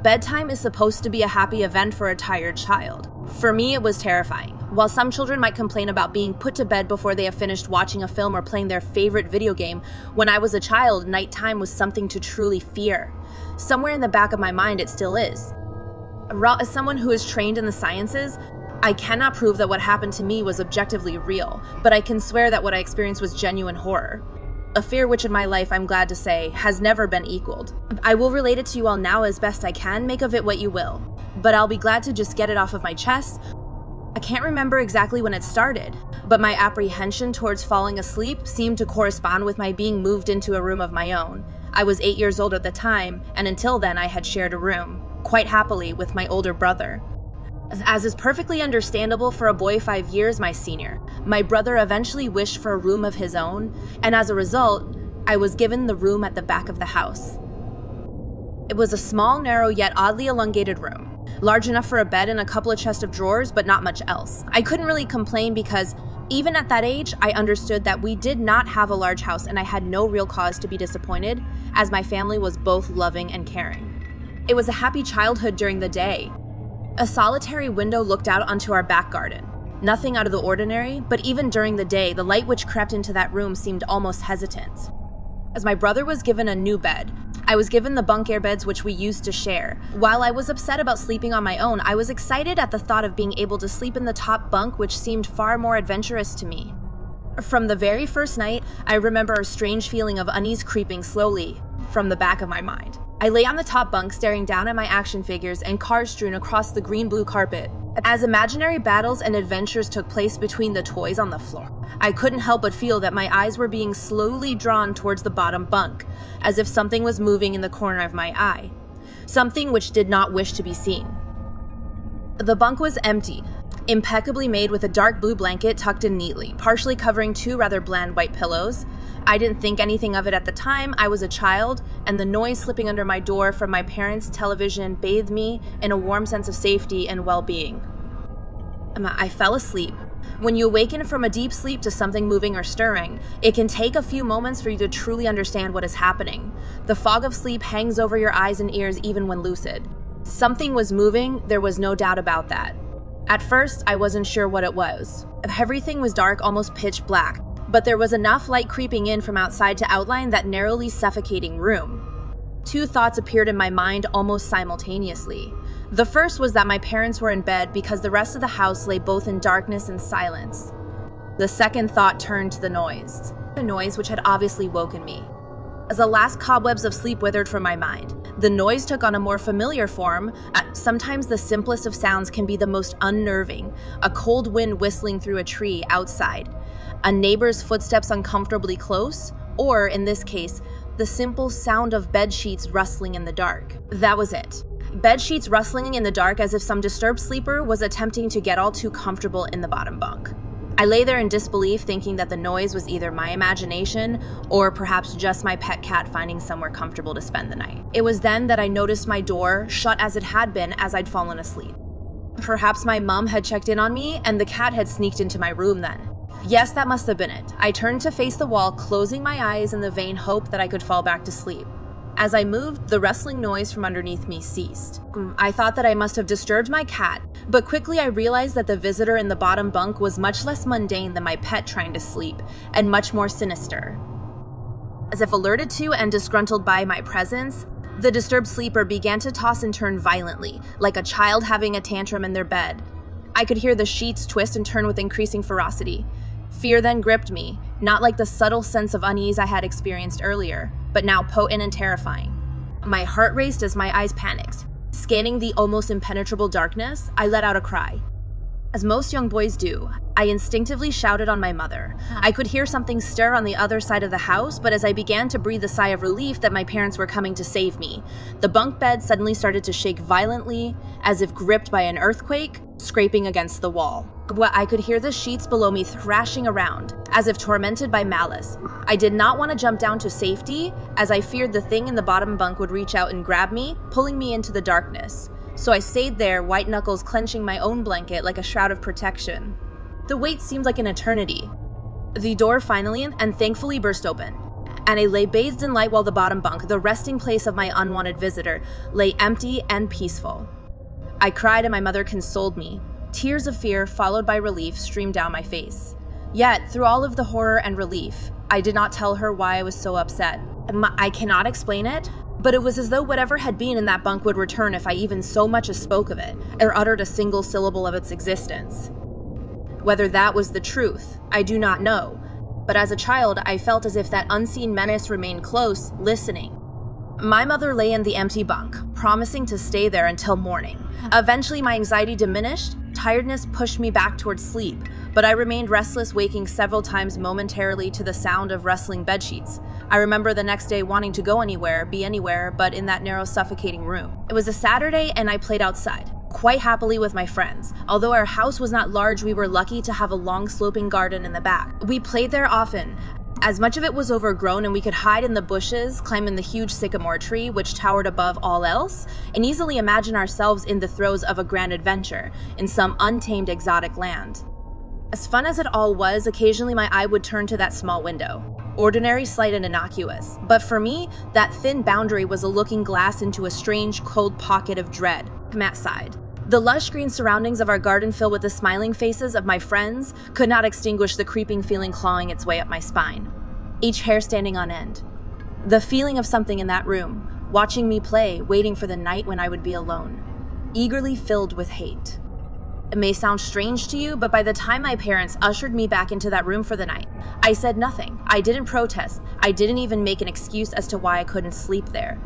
Bedtime is supposed to be a happy event for a tired child. For me, it was terrifying. While some children might complain about being put to bed before they have finished watching a film or playing their favorite video game, when I was a child, nighttime was something to truly fear. Somewhere in the back of my mind, it still is. As someone who is trained in the sciences, I cannot prove that what happened to me was objectively real, but I can swear that what I experienced was genuine horror. A fear which in my life, I'm glad to say, has never been equaled. I will relate it to you all now as best I can, make of it what you will. But I'll be glad to just get it off of my chest. I can't remember exactly when it started, but my apprehension towards falling asleep seemed to correspond with my being moved into a room of my own. I was 8 years old at the time, and until then I had shared a room, quite happily, with my older brother. As is perfectly understandable for a boy 5 years my senior, my brother eventually wished for a room of his own, and as a result, I was given the room at the back of the house. It was a small, narrow, yet oddly elongated room, large enough for a bed and a couple of chests of drawers, but not much else. I couldn't really complain because, even at that age, I understood that we did not have a large house and I had no real cause to be disappointed, as my family was both loving and caring. It was a happy childhood during the day. A solitary window looked out onto our back garden. Nothing out of the ordinary, but even during the day, the light which crept into that room seemed almost hesitant. As my brother was given a new bed, I was given the bunk air beds which we used to share. While I was upset about sleeping on my own, I was excited at the thought of being able to sleep in the top bunk, which seemed far more adventurous to me. From the very first night, I remember a strange feeling of unease creeping slowly from the back of my mind. I lay on the top bunk staring down at my action figures and cars strewn across the green-blue carpet. As imaginary battles and adventures took place between the toys on the floor, I couldn't help but feel that my eyes were being slowly drawn towards the bottom bunk, as if something was moving in the corner of my eye. Something which did not wish to be seen. The bunk was empty, impeccably made with a dark blue blanket tucked in neatly, partially covering two rather bland white pillows. I didn't think anything of it at the time. I was a child, and the noise slipping under my door from my parents' television bathed me in a warm sense of safety and well-being. I fell asleep. When you awaken from a deep sleep to something moving or stirring, it can take a few moments for you to truly understand what is happening. The fog of sleep hangs over your eyes and ears even when lucid. Something was moving, there was no doubt about that. At first, I wasn't sure what it was. Everything was dark, almost pitch black, but there was enough light creeping in from outside to outline that narrowly suffocating room. Two thoughts appeared in my mind almost simultaneously. The first was that my parents were in bed because the rest of the house lay both in darkness and silence. The second thought turned to the noise which had obviously woken me. As the last cobwebs of sleep withered from my mind, the noise took on a more familiar form. Sometimes the simplest of sounds can be the most unnerving. A cold wind whistling through a tree outside, a neighbor's footsteps uncomfortably close, or, in this case, the simple sound of bed sheets rustling in the dark. That was it. Bed sheets rustling in the dark as if some disturbed sleeper was attempting to get all too comfortable in the bottom bunk. I lay there in disbelief, thinking that the noise was either my imagination or perhaps just my pet cat finding somewhere comfortable to spend the night. It was then that I noticed my door shut as it had been as I'd fallen asleep. Perhaps my mom had checked in on me and the cat had sneaked into my room then. Yes, that must have been it. I turned to face the wall, closing my eyes in the vain hope that I could fall back to sleep. As I moved, the rustling noise from underneath me ceased. I thought that I must have disturbed my cat, but quickly I realized that the visitor in the bottom bunk was much less mundane than my pet trying to sleep, and much more sinister. As if alerted to and disgruntled by my presence, the disturbed sleeper began to toss and turn violently, like a child having a tantrum in their bed. I could hear the sheets twist and turn with increasing ferocity. Fear then gripped me, not like the subtle sense of unease I had experienced earlier, but now potent and terrifying. My heart raced as my eyes panicked. Scanning the almost impenetrable darkness, I let out a cry. As most young boys do, I instinctively shouted on my mother. I could hear something stir on the other side of the house, but as I began to breathe a sigh of relief that my parents were coming to save me, the bunk bed suddenly started to shake violently, as if gripped by an earthquake, scraping against the wall. I could hear the sheets below me thrashing around, as if tormented by malice. I did not want to jump down to safety, as I feared the thing in the bottom bunk would reach out and grab me, pulling me into the darkness. So I stayed there, white knuckles clenching my own blanket like a shroud of protection. The wait seemed like an eternity. The door finally and thankfully burst open. and I lay bathed in light while the bottom bunk, the resting place of my unwanted visitor, lay empty and peaceful. I cried and my mother consoled me. Tears of fear, followed by relief, streamed down my face. Yet, through all of the horror and relief, I did not tell her why I was so upset. I cannot explain it, but it was as though whatever had been in that bunk would return if I even so much as spoke of it, or uttered a single syllable of its existence. Whether that was the truth, I do not know, but as a child, I felt as if that unseen menace remained close, listening. My mother lay in the empty bunk, promising to stay there until morning. Eventually, my anxiety diminished, tiredness pushed me back towards sleep, but I remained restless, waking several times momentarily to the sound of rustling bedsheets. I remember the next day wanting to go anywhere, be anywhere, but in that narrow, suffocating room. It was a Saturday and I played outside, quite happily with my friends. Although our house was not large, we were lucky to have a long sloping garden in the back. We played there often, as much of it was overgrown and we could hide in the bushes, climb in the huge sycamore tree which towered above all else, and easily imagine ourselves in the throes of a grand adventure in some untamed exotic land. As fun as it all was, occasionally my eye would turn to that small window. Ordinary, slight, and innocuous. But for me, that thin boundary was a looking glass into a strange, cold pocket of dread. Matt sighed. The lush green surroundings of our garden filled with the smiling faces of my friends could not extinguish the creeping feeling clawing its way up my spine, each hair standing on end. The feeling of something in that room, watching me play, waiting for the night when I would be alone, eagerly filled with hate. It may sound strange to you, but by the time my parents ushered me back into that room for the night, I said nothing. I didn't protest. I didn't even make an excuse as to why I couldn't sleep there.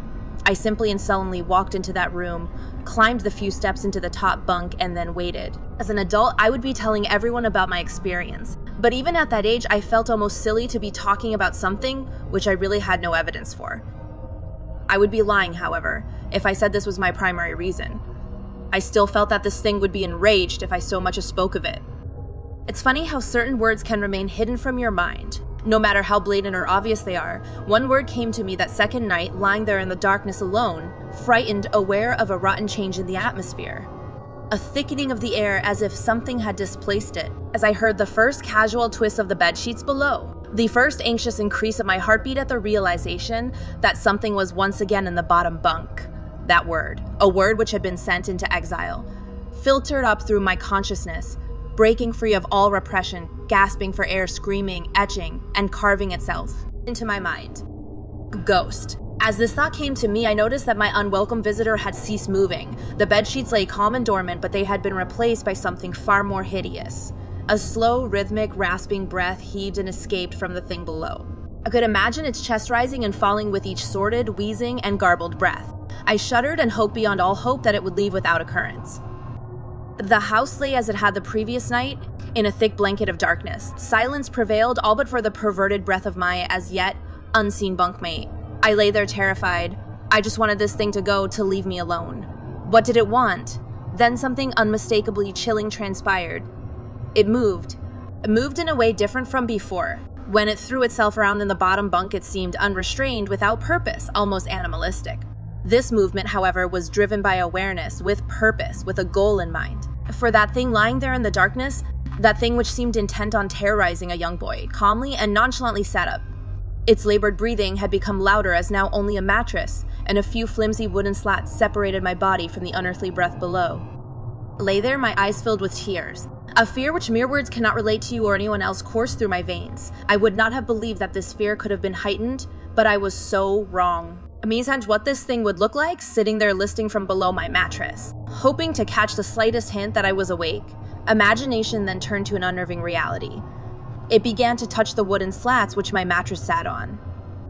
I simply and sullenly walked into that room, climbed the few steps into the top bunk, and then waited. As an adult, I would be telling everyone about my experience, but even at that age, I felt almost silly to be talking about something which I really had no evidence for. I would be lying, however, if I said this was my primary reason. I still felt that this thing would be enraged if I so much as spoke of it. It's funny how certain words can remain hidden from your mind, no matter how blatant or obvious they are. One word came to me that second night, lying there in the darkness alone, frightened, aware of a rotten change in the atmosphere. A thickening of the air as if something had displaced it, as I heard the first casual twist of the bedsheets below. The first anxious increase of my heartbeat at the realization that something was once again in the bottom bunk. That word, a word which had been sent into exile, filtered up through my consciousness, breaking free of all repression, gasping for air, screaming, etching, and carving itself into my mind. Ghost. As this thought came to me, I noticed that my unwelcome visitor had ceased moving. The bedsheets lay calm and dormant, but they had been replaced by something far more hideous. A slow, rhythmic, rasping breath heaved and escaped from the thing below. I could imagine its chest rising and falling with each sordid, wheezing, and garbled breath. I shuddered and hoped beyond all hope that it would leave without occurrence. The house lay as it had the previous night, in a thick blanket of darkness. Silence prevailed, all but for the perverted breath of my, as yet, unseen bunkmate. I lay there terrified. I just wanted this thing to go, to leave me alone. What did it want? Then something unmistakably chilling transpired. It moved. It moved in a way different from before. When it threw itself around in the bottom bunk, it seemed unrestrained, without purpose, almost animalistic. This movement, however, was driven by awareness, with purpose, with a goal in mind. For that thing lying there in the darkness, that thing which seemed intent on terrorizing a young boy, calmly and nonchalantly sat up. Its labored breathing had become louder as now only a mattress and a few flimsy wooden slats separated my body from the unearthly breath below. Lay there, my eyes filled with tears. A fear which mere words cannot relate to you or anyone else coursed through my veins. I would not have believed that this fear could have been heightened, but I was so wrong. Imagined what this thing would look like, sitting there listening from below my mattress, hoping to catch the slightest hint that I was awake. Imagination then turned to an unnerving reality. It began to touch the wooden slats which my mattress sat on.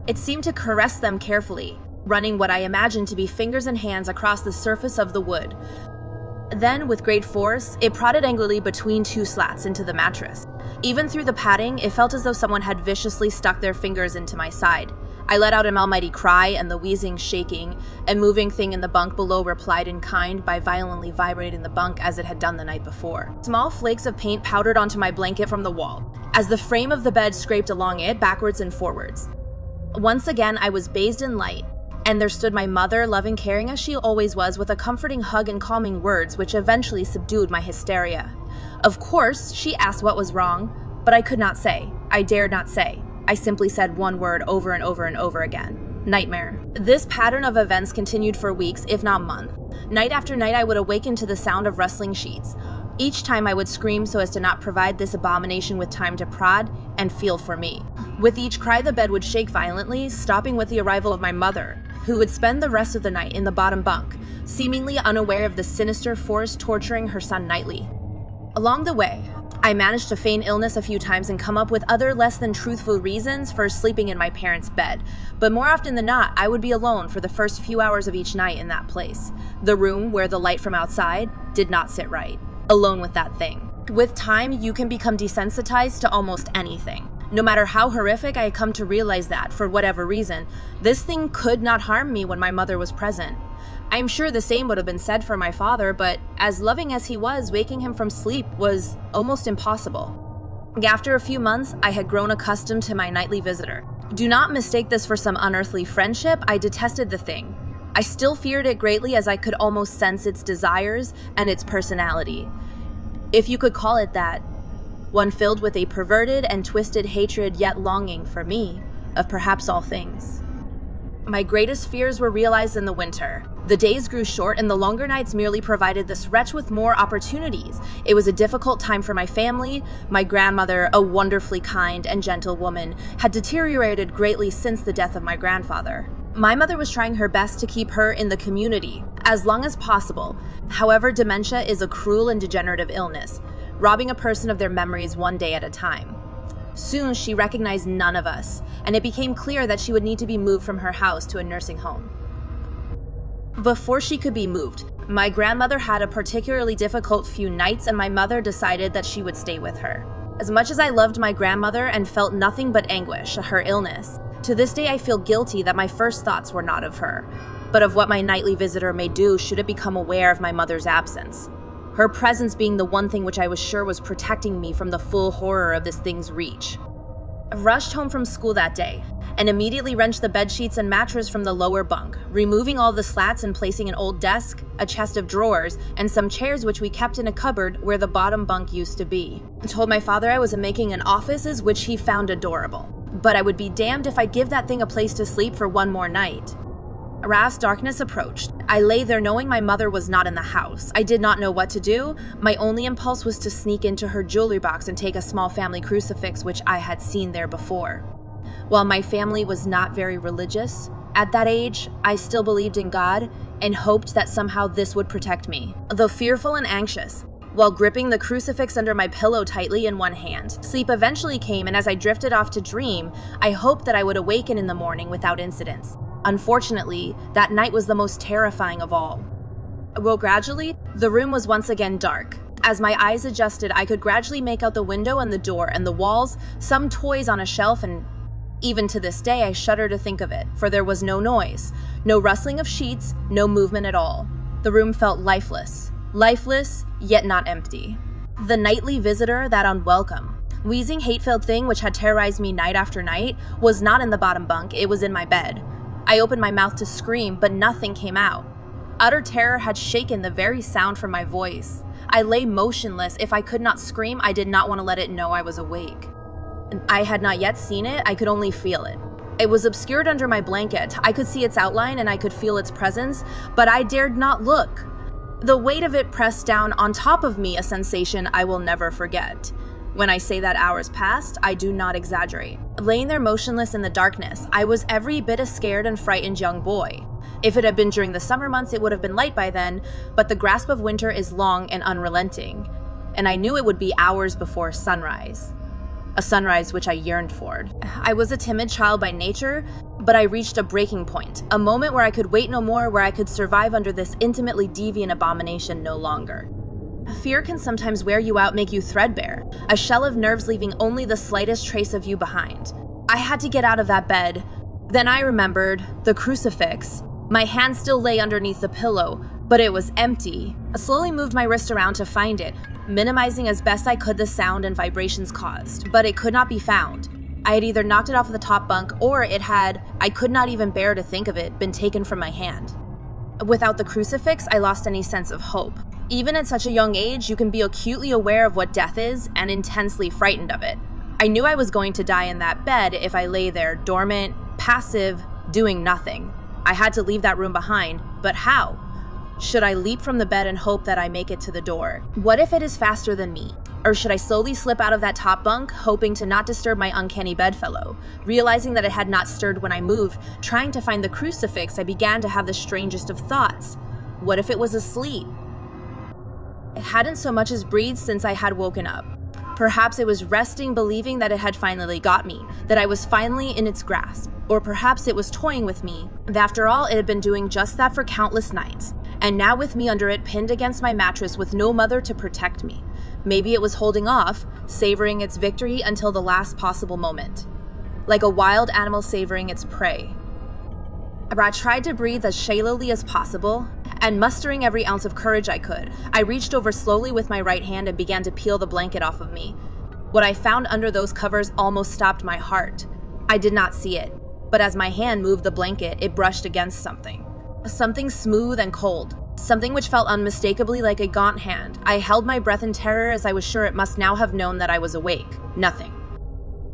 It seemed to caress them carefully, running what I imagined to be fingers and hands across the surface of the wood. Then, with great force, it prodded angrily between two slats into the mattress. Even through the padding, it felt as though someone had viciously stuck their fingers into my side. I let out an almighty cry, and the wheezing, shaking, and moving thing in the bunk below replied in kind by violently vibrating the bunk as it had done the night before. Small flakes of paint powdered onto my blanket from the wall, as the frame of the bed scraped along it backwards and forwards. Once again, I was bathed in light, and there stood my mother, loving, caring as she always was, with a comforting hug and calming words which eventually subdued my hysteria. Of course, she asked what was wrong, but I could not say. I dared not say. I simply said one word over and over and over again. Nightmare. This pattern of events continued for weeks, if not months. Night after night, I would awaken to the sound of rustling sheets. Each time I would scream so as to not provide this abomination with time to prod and feel for me. With each cry, the bed would shake violently, stopping with the arrival of my mother, who would spend the rest of the night in the bottom bunk, seemingly unaware of the sinister force torturing her son nightly. Along the way, I managed to feign illness a few times and come up with other less than truthful reasons for sleeping in my parents' bed, but more often than not, I would be alone for the first few hours of each night in that place. The room where the light from outside did not sit right. Alone with that thing. With time, you can become desensitized to almost anything. No matter how horrific, I had come to realize that, for whatever reason, this thing could not harm me when my mother was present. I'm sure the same would have been said for my father, but as loving as he was, waking him from sleep was almost impossible. After a few months, I had grown accustomed to my nightly visitor. Do not mistake this for some unearthly friendship. I detested the thing. I still feared it greatly as I could almost sense its desires and its personality, if you could call it that. One filled with a perverted and twisted hatred, yet longing for me, of perhaps all things. My greatest fears were realized in the winter. The days grew short and the longer nights merely provided this wretch with more opportunities. It was a difficult time for my family. My grandmother, a wonderfully kind and gentle woman, had deteriorated greatly since the death of my grandfather. My mother was trying her best to keep her in the community as long as possible. However, dementia is a cruel and degenerative illness, robbing a person of their memories one day at a time. Soon, she recognized none of us, and it became clear that she would need to be moved from her house to a nursing home. Before she could be moved, my grandmother had a particularly difficult few nights, and my mother decided that she would stay with her. As much as I loved my grandmother and felt nothing but anguish at her illness, to this day I feel guilty that my first thoughts were not of her, but of what my nightly visitor may do should it become aware of my mother's absence. Her presence being the one thing which I was sure was protecting me from the full horror of this thing's reach. I rushed home from school that day and immediately wrenched the bedsheets and mattress from the lower bunk, removing all the slats and placing an old desk, a chest of drawers, and some chairs which we kept in a cupboard where the bottom bunk used to be. I told my father I was making an office, which he found adorable, but I would be damned if I'd give that thing a place to sleep for one more night. As darkness approached, I lay there knowing my mother was not in the house. I did not know what to do. My only impulse was to sneak into her jewelry box and take a small family crucifix which I had seen there before. While my family was not very religious, at that age, I still believed in God and hoped that somehow this would protect me. Though fearful and anxious, while gripping the crucifix under my pillow tightly in one hand, sleep eventually came, and as I drifted off to dream, I hoped that I would awaken in the morning without incidents. Unfortunately, that night was the most terrifying of all. Well, gradually, the room was once again dark. As my eyes adjusted, I could gradually make out the window and the door and the walls, some toys on a shelf, and even to this day, I shudder to think of it, for there was no noise, no rustling of sheets, no movement at all. The room felt lifeless, yet not empty. The nightly visitor, that unwelcome, wheezing, hate-filled thing which had terrorized me night after night, was not in the bottom bunk, it was in my bed. I opened my mouth to scream, but nothing came out. Utter terror had shaken the very sound from my voice. I lay motionless. If I could not scream, I did not want to let it know I was awake. I had not yet seen it, I could only feel it. It was obscured under my blanket. I could see its outline and I could feel its presence, but I dared not look. The weight of it pressed down on top of me, a sensation I will never forget. When I say that hours passed, I do not exaggerate. Laying there motionless in the darkness, I was every bit a scared and frightened young boy. If it had been during the summer months, it would have been light by then, but the grasp of winter is long and unrelenting, and I knew it would be hours before sunrise. A sunrise which I yearned for. I was a timid child by nature, but I reached a breaking point, a moment where I could wait no more, where I could survive under this intimately deviant abomination no longer. Fear can sometimes wear you out, make you threadbare, a shell of nerves leaving only the slightest trace of you behind. I had to get out of that bed. Then I remembered the crucifix. My hand still lay underneath the pillow, but it was empty. I slowly moved my wrist around to find it, minimizing as best I could the sound and vibrations caused, but it could not be found. I had either knocked it off the top bunk, or it had, I could not even bear to think of it, been taken from my hand. Without the crucifix, I lost any sense of hope. Even at such a young age, you can be acutely aware of what death is and intensely frightened of it. I knew I was going to die in that bed if I lay there dormant, passive, doing nothing. I had to leave that room behind, but how? Should I leap from the bed and hope that I make it to the door? What if it is faster than me? Or should I slowly slip out of that top bunk, hoping to not disturb my uncanny bedfellow? Realizing that it had not stirred when I moved, trying to find the crucifix, I began to have the strangest of thoughts. What if it was asleep? It hadn't so much as breathed since I had woken up. Perhaps it was resting, believing that it had finally got me, that I was finally in its grasp. Or perhaps it was toying with me, and after all, it had been doing just that for countless nights. And now with me under it, pinned against my mattress with no mother to protect me. Maybe it was holding off, savoring its victory until the last possible moment. Like a wild animal savoring its prey. I tried to breathe as shallowly as possible, and mustering every ounce of courage I could, I reached over slowly with my right hand and began to peel the blanket off of me. What I found under those covers almost stopped my heart. I did not see it, but as my hand moved the blanket, it brushed against something. Something smooth and cold. Something which felt unmistakably like a gaunt hand. I held my breath in terror as I was sure it must now have known that I was awake. Nothing.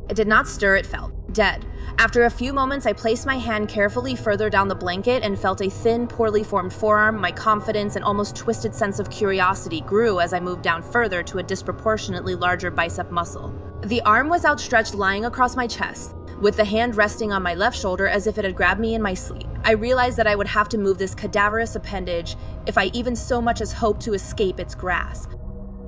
It did not stir, it felt dead. After a few moments, I placed my hand carefully further down the blanket and felt a thin, poorly formed forearm. My confidence and almost twisted sense of curiosity grew as I moved down further to a disproportionately larger bicep muscle. The arm was outstretched, lying across my chest, with the hand resting on my left shoulder as if it had grabbed me in my sleep. I realized that I would have to move this cadaverous appendage if I even so much as hoped to escape its grasp.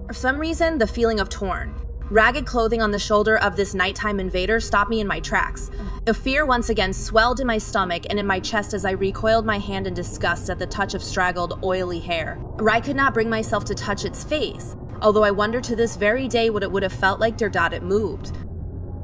For some reason, the feeling of torn, ragged clothing on the shoulder of this nighttime invader stopped me in my tracks. The fear once again swelled in my stomach and in my chest as I recoiled my hand in disgust at the touch of straggled, oily hair. I could not bring myself to touch its face, although I wonder to this very day what it would have felt like it moved.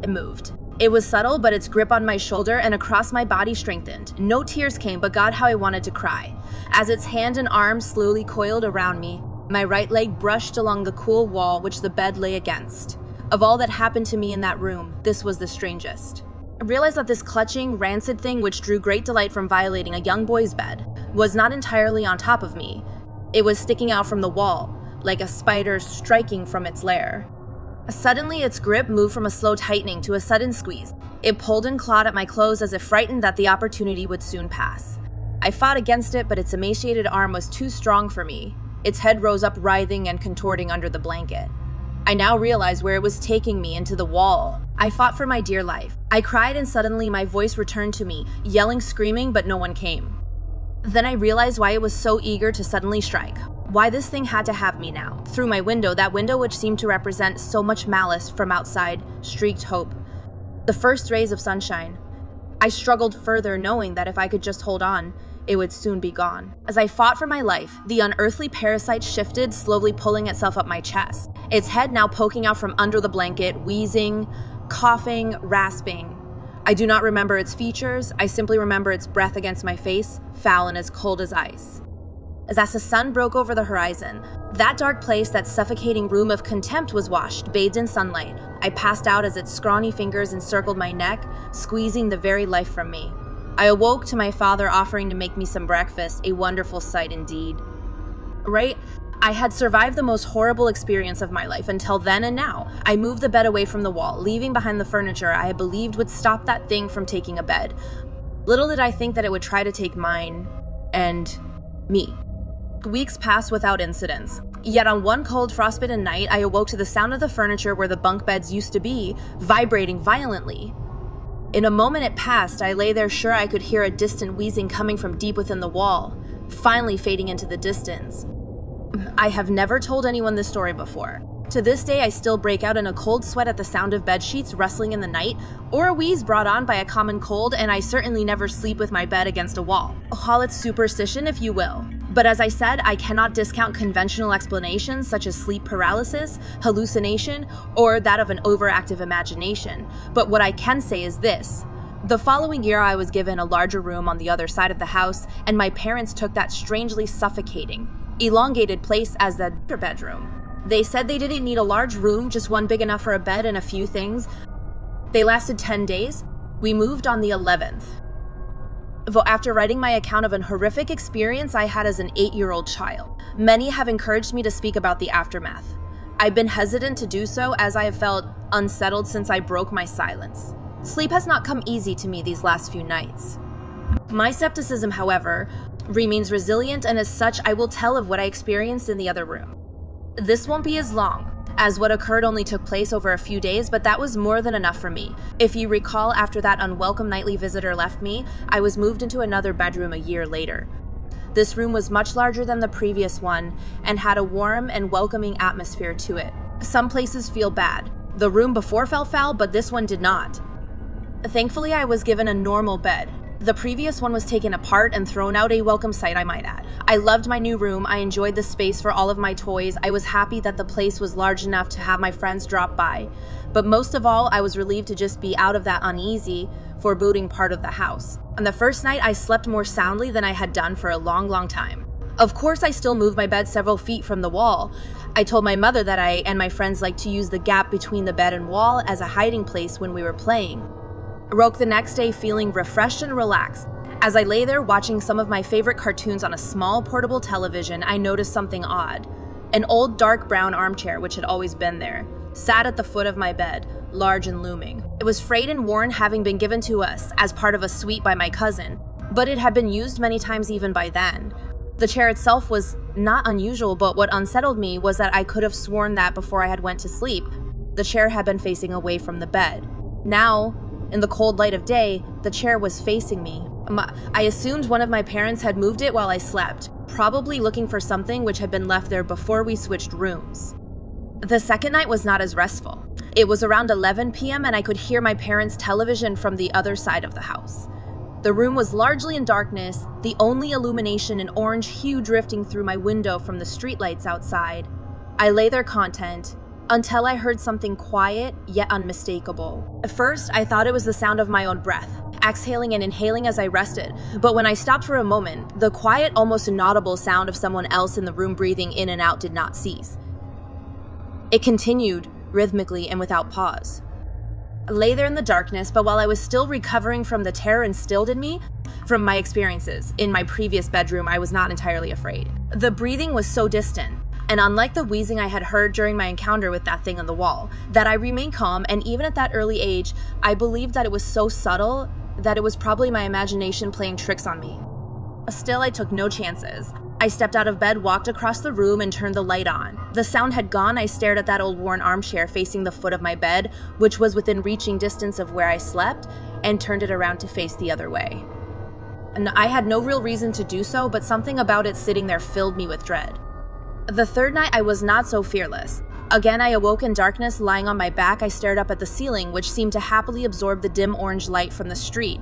It moved. It was subtle, but its grip on my shoulder and across my body strengthened. No tears came, but God, how I wanted to cry. As its hand and arm slowly coiled around me, my right leg brushed along the cool wall which the bed lay against. Of all that happened to me in that room, this was the strangest. I realized that this clutching, rancid thing which drew great delight from violating a young boy's bed was not entirely on top of me. It was sticking out from the wall, like a spider striking from its lair. Suddenly, its grip moved from a slow tightening to a sudden squeeze. It pulled and clawed at my clothes as if frightened that the opportunity would soon pass. I fought against it, but its emaciated arm was too strong for me. Its head rose up, writhing and contorting under the blanket. I now realized where it was taking me, into the wall. I fought for my dear life. I cried, and suddenly my voice returned to me, yelling, screaming, but no one came. Then I realized why it was so eager to suddenly strike. Why this thing had to have me now. Through my window, that window which seemed to represent so much malice from outside, streaked hope. The first rays of sunshine. I struggled further, knowing that if I could just hold on, it would soon be gone. As I fought for my life, the unearthly parasite shifted, slowly pulling itself up my chest. Its head now poking out from under the blanket, wheezing, coughing, rasping. I do not remember its features. I simply remember its breath against my face, foul and as cold as ice. As the sun broke over the horizon, that dark place, that suffocating room of contempt was washed, bathed in sunlight. I passed out as its scrawny fingers encircled my neck, squeezing the very life from me. I awoke to my father offering to make me some breakfast, a wonderful sight indeed. I had survived the most horrible experience of my life until then, and now I moved the bed away from the wall, leaving behind the furniture I had believed would stop that thing from taking a bed. Little did I think that it would try to take mine and me. Weeks passed without incidents. Yet on one cold, frostbitten night, I awoke to the sound of the furniture where the bunk beds used to be, vibrating violently. In a moment it passed, I lay there sure I could hear a distant wheezing coming from deep within the wall, finally fading into the distance. I have never told anyone this story before. To this day, I still break out in a cold sweat at the sound of bed sheets rustling in the night, or a wheeze brought on by a common cold, and I certainly never sleep with my bed against a wall. Call it superstition if you will. But as I said, I cannot discount conventional explanations such as sleep paralysis, hallucination, or that of an overactive imagination. But what I can say is this. The following year, I was given a larger room on the other side of the house, and my parents took that strangely suffocating, elongated place as the bedroom. They said they didn't need a large room, just one big enough for a bed and a few things. They lasted 10 days. We moved on the 11th. After writing my account of an horrific experience I had as an 8-year-old child, many have encouraged me to speak about the aftermath. I've been hesitant to do so as I have felt unsettled since I broke my silence. Sleep has not come easy to me these last few nights. My skepticism, however, remains resilient, and as such, I will tell of what I experienced in the other room. This won't be as long, as what occurred only took place over a few days, but that was more than enough for me. If you recall, after that unwelcome nightly visitor left me, I was moved into another bedroom a year later. This room was much larger than the previous one and had a warm and welcoming atmosphere to it. Some places feel bad. The room before felt foul, but this one did not. Thankfully, I was given a normal bed. The previous one was taken apart and thrown out, a welcome sight, I might add. I loved my new room. I enjoyed the space for all of my toys. I was happy that the place was large enough to have my friends drop by. But most of all, I was relieved to just be out of that uneasy, foreboding part of the house. On the first night, I slept more soundly than I had done for a long time. Of course, I still moved my bed several feet from the wall. I told my mother that I and my friends liked to use the gap between the bed and wall as a hiding place when we were playing. I woke the next day feeling refreshed and relaxed. As I lay there watching some of my favorite cartoons on a small portable television, I noticed something odd. An old dark brown armchair, which had always been there, sat at the foot of my bed, large and looming. It was frayed and worn, having been given to us as part of a suite by my cousin, but it had been used many times even by then. The chair itself was not unusual, but what unsettled me was that I could have sworn that before I had went to sleep, the chair had been facing away from the bed. Now, in the cold light of day, the chair was facing me. I assumed one of my parents had moved it while I slept, probably looking for something which had been left there before we switched rooms. The second night was not as restful. It was around 11 p.m. and I could hear my parents' television from the other side of the house. The room was largely in darkness, the only illumination an orange hue drifting through my window from the streetlights outside. I lay there content, until I heard something quiet yet unmistakable. At first, I thought it was the sound of my own breath, exhaling and inhaling as I rested, but when I stopped for a moment, the quiet, almost inaudible sound of someone else in the room breathing in and out did not cease. It continued, rhythmically and without pause. I lay there in the darkness, but while I was still recovering from the terror instilled in me from my experiences in my previous bedroom, I was not entirely afraid. The breathing was so distant, and unlike the wheezing I had heard during my encounter with that thing on the wall, that I remained calm, and even at that early age, I believed that it was so subtle that it was probably my imagination playing tricks on me. Still, I took no chances. I stepped out of bed, walked across the room, and turned the light on. The sound had gone. I stared at that old worn armchair facing the foot of my bed, which was within reaching distance of where I slept, and turned it around to face the other way. And I had no real reason to do so, but something about it sitting there filled me with dread. The third night, I was not so fearless. Again, I awoke in darkness. Lying on my back, I stared up at the ceiling, which seemed to happily absorb the dim orange light from the street.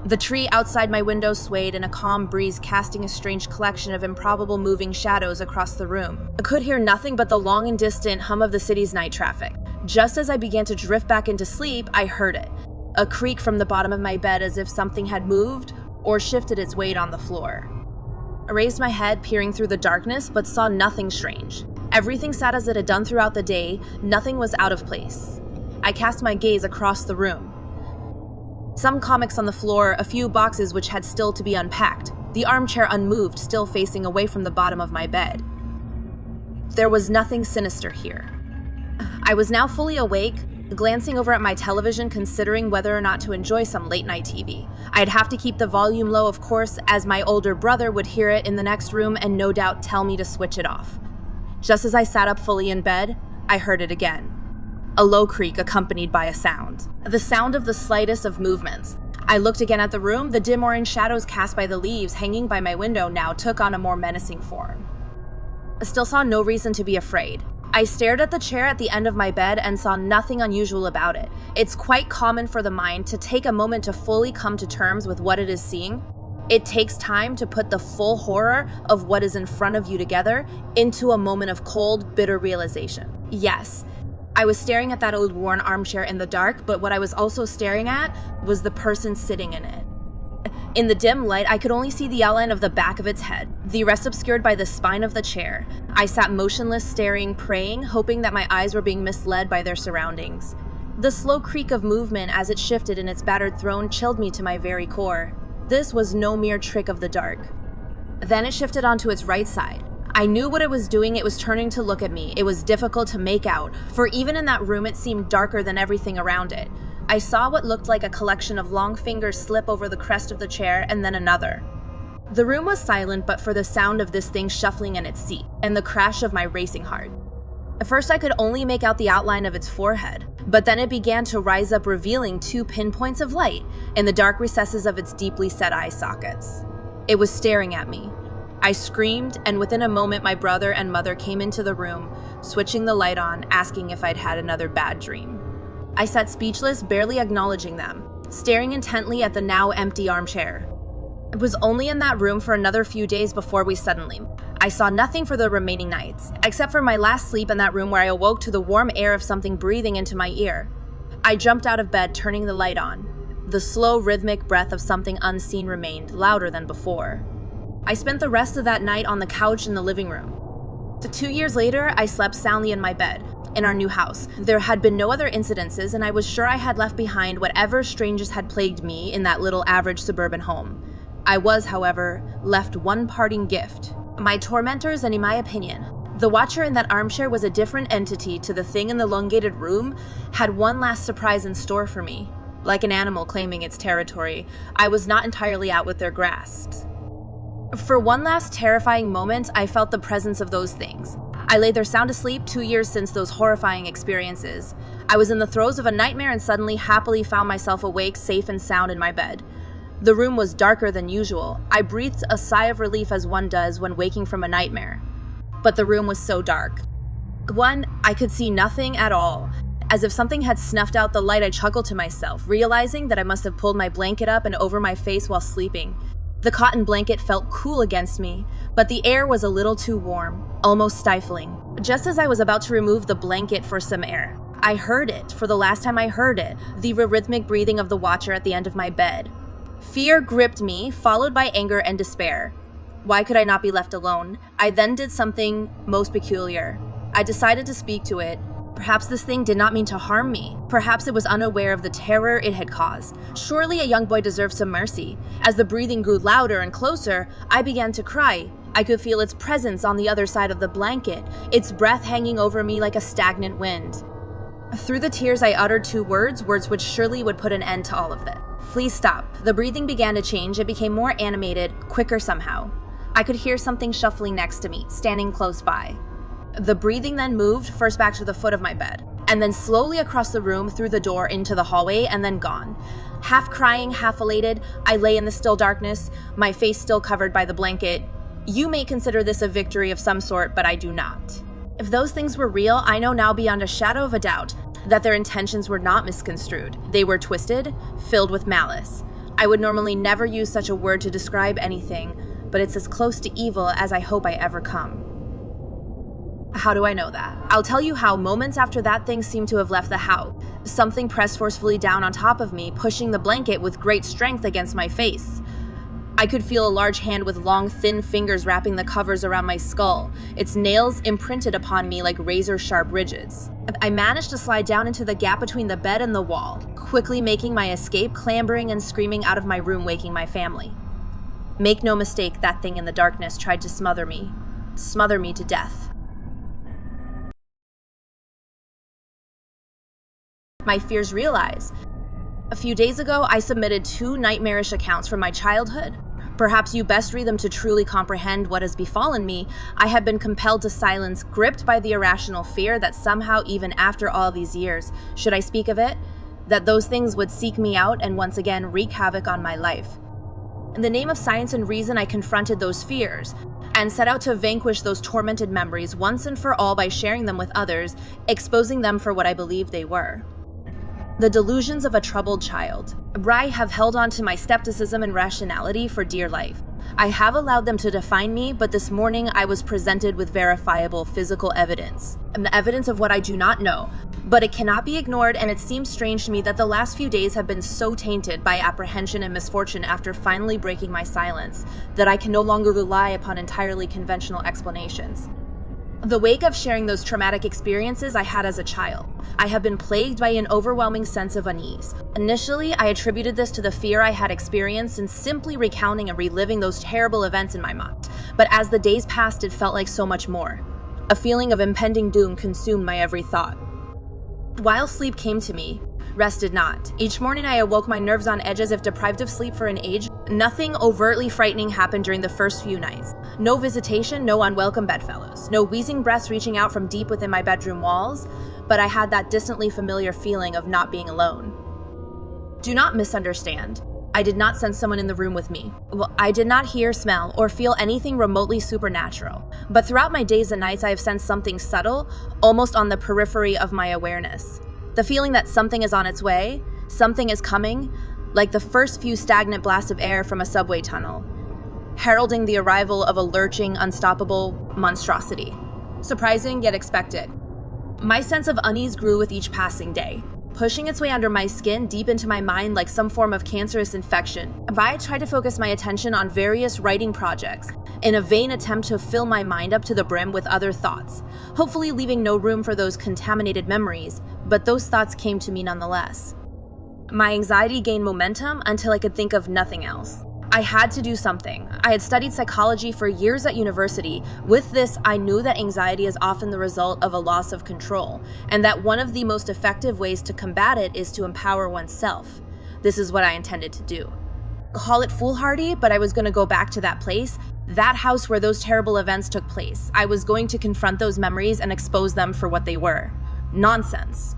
The tree outside my window swayed in a calm breeze, casting a strange collection of improbable moving shadows across the room. I could hear nothing but the long and distant hum of the city's night traffic. Just as I began to drift back into sleep, I heard it. A creak from the bottom of my bed, as if something had moved or shifted its weight on the floor. I raised my head, peering through the darkness, but saw nothing strange. Everything sat as it had done throughout the day. Nothing was out of place. I cast my gaze across the room. Some comics on the floor, a few boxes which had still to be unpacked, the armchair unmoved, still facing away from the bottom of my bed. There was nothing sinister here. I was now fully awake, glancing over at my television, considering whether or not to enjoy some late-night TV. I'd have to keep the volume low, of course, as my older brother would hear it in the next room and no doubt tell me to switch it off. Just as I sat up fully in bed, I heard it again. A low creak accompanied by a sound. The sound of the slightest of movements. I looked again at the room. The dim orange shadows cast by the leaves hanging by my window now took on a more menacing form. I still saw no reason to be afraid. I stared at the chair at the end of my bed and saw nothing unusual about it. It's quite common for the mind to take a moment to fully come to terms with what it is seeing. It takes time to put the full horror of what is in front of you together into a moment of cold, bitter realization. Yes, I was staring at that old worn armchair in the dark, but what I was also staring at was the person sitting in it. In the dim light, I could only see the outline of the back of its head, the rest obscured by the spine of the chair. I sat motionless, staring, praying, hoping that my eyes were being misled by their surroundings. The slow creak of movement as it shifted in its battered throne chilled me to my very core. This was no mere trick of the dark. Then it shifted onto its right side. I knew what it was doing. It was turning to look at me. It was difficult to make out, for even in that room it seemed darker than everything around it. I saw what looked like a collection of long fingers slip over the crest of the chair, and then another. The room was silent but for the sound of this thing shuffling in its seat, and the crash of my racing heart. At first I could only make out the outline of its forehead, but then it began to rise up, revealing 2 pinpoints of light in the dark recesses of its deeply set eye sockets. It was staring at me. I screamed, and within a moment my brother and mother came into the room, switching the light on, asking if I'd had another bad dream. I sat speechless, barely acknowledging them, staring intently at the now empty armchair. I was only in that room for another few days before we suddenly. I saw nothing for the remaining nights, except for my last sleep in that room where I awoke to the warm air of something breathing into my ear. I jumped out of bed, turning the light on. The slow, rhythmic breath of something unseen remained, louder than before. I spent the rest of that night on the couch in the living room. 2 years later, I slept soundly in my bed, in our new house. There had been no other incidences, and I was sure I had left behind whatever strangers had plagued me in that little average suburban home. I was, however, left one parting gift. My tormentors, and in my opinion, the watcher in that armchair was a different entity to the thing in the elongated room, had one last surprise in store for me. Like an animal claiming its territory, I was not entirely out with their grasp. For one last terrifying moment, I felt the presence of those things. I lay there sound asleep, 2 years since those horrifying experiences. I was in the throes of a nightmare and suddenly happily found myself awake, safe and sound in my bed. The room was darker than usual. I breathed a sigh of relief as one does when waking from a nightmare. But the room was so dark. I could see nothing at all. As if something had snuffed out the light, I chuckled to myself, realizing that I must have pulled my blanket up and over my face while sleeping. The cotton blanket felt cool against me, but the air was a little too warm, almost stifling. Just as I was about to remove the blanket for some air, I heard it, for the last time I heard it, the rhythmic breathing of the watcher at the end of my bed. Fear gripped me, followed by anger and despair. Why could I not be left alone? I then did something most peculiar. I decided to speak to it. Perhaps this thing did not mean to harm me. Perhaps it was unaware of the terror it had caused. Surely a young boy deserved some mercy. As the breathing grew louder and closer, I began to cry. I could feel its presence on the other side of the blanket, its breath hanging over me like a stagnant wind. Through the tears, I uttered 2 words which surely would put an end to all of this. Please stop. The breathing began to change. It became more animated, quicker somehow. I could hear something shuffling next to me, standing close by. The breathing then moved, first back to the foot of my bed, and then slowly across the room, through the door, into the hallway, and then gone. Half crying, half elated, I lay in the still darkness, my face still covered by the blanket. You may consider this a victory of some sort, but I do not. If those things were real, I know now beyond a shadow of a doubt that their intentions were not misconstrued. They were twisted, filled with malice. I would normally never use such a word to describe anything, but it's as close to evil as I hope I ever come. How do I know that? I'll tell you how. Moments after that thing seemed to have left the house, something pressed forcefully down on top of me, pushing the blanket with great strength against my face. I could feel a large hand with long, thin fingers wrapping the covers around my skull, its nails imprinted upon me like razor-sharp ridges. I managed to slide down into the gap between the bed and the wall, quickly making my escape, clambering and screaming out of my room, waking my family. Make no mistake, that thing in the darkness tried to smother me to death. My fears realized. A few days ago, I submitted 2 nightmarish accounts from my childhood. Perhaps you best read them to truly comprehend what has befallen me. I have been compelled to silence, gripped by the irrational fear that somehow, even after all these years, should I speak of it, that those things would seek me out and once again wreak havoc on my life. In the name of science and reason, I confronted those fears and set out to vanquish those tormented memories once and for all by sharing them with others, exposing them for what I believed they were. The delusions of a troubled child. I have held on to my skepticism and rationality for dear life. I have allowed them to define me, but this morning I was presented with verifiable physical evidence. And the evidence of what I do not know. But it cannot be ignored, and it seems strange to me that the last few days have been so tainted by apprehension and misfortune after finally breaking my silence, that I can no longer rely upon entirely conventional explanations. The wake of sharing those traumatic experiences I had as a child, I have been plagued by an overwhelming sense of unease. Initially, I attributed this to the fear I had experienced in simply recounting and reliving those terrible events in my mind. but as the days passed, it felt like so much more. A feeling of impending doom consumed my every thought. While sleep came to me, rest did not. Each morning I awoke, my nerves on edge as if deprived of sleep for an age. Nothing overtly frightening happened during the first few nights. No visitation, no unwelcome bedfellows, no wheezing breaths reaching out from deep within my bedroom walls, but I had that distantly familiar feeling of not being alone. Do not misunderstand. I did not sense someone in the room with me. Well, I did not hear, smell, or feel anything remotely supernatural. But throughout my days and nights, I have sensed something subtle, almost on the periphery of my awareness. The feeling that something is on its way, something is coming, like the first few stagnant blasts of air from a subway tunnel, heralding the arrival of a lurching, unstoppable monstrosity. Surprising, yet expected. My sense of unease grew with each passing day, pushing its way under my skin deep into my mind like some form of cancerous infection. I tried to focus my attention on various writing projects in a vain attempt to fill my mind up to the brim with other thoughts, hopefully leaving no room for those contaminated memories, but those thoughts came to me nonetheless. My anxiety gained momentum until I could think of nothing else. I had to do something. I had studied psychology for years at university. With this, I knew that anxiety is often the result of a loss of control, and that one of the most effective ways to combat it is to empower oneself. This is what I intended to do. Call it foolhardy, but I was going to go back to that place, that house where those terrible events took place. I was going to confront those memories and expose them for what they were. Nonsense.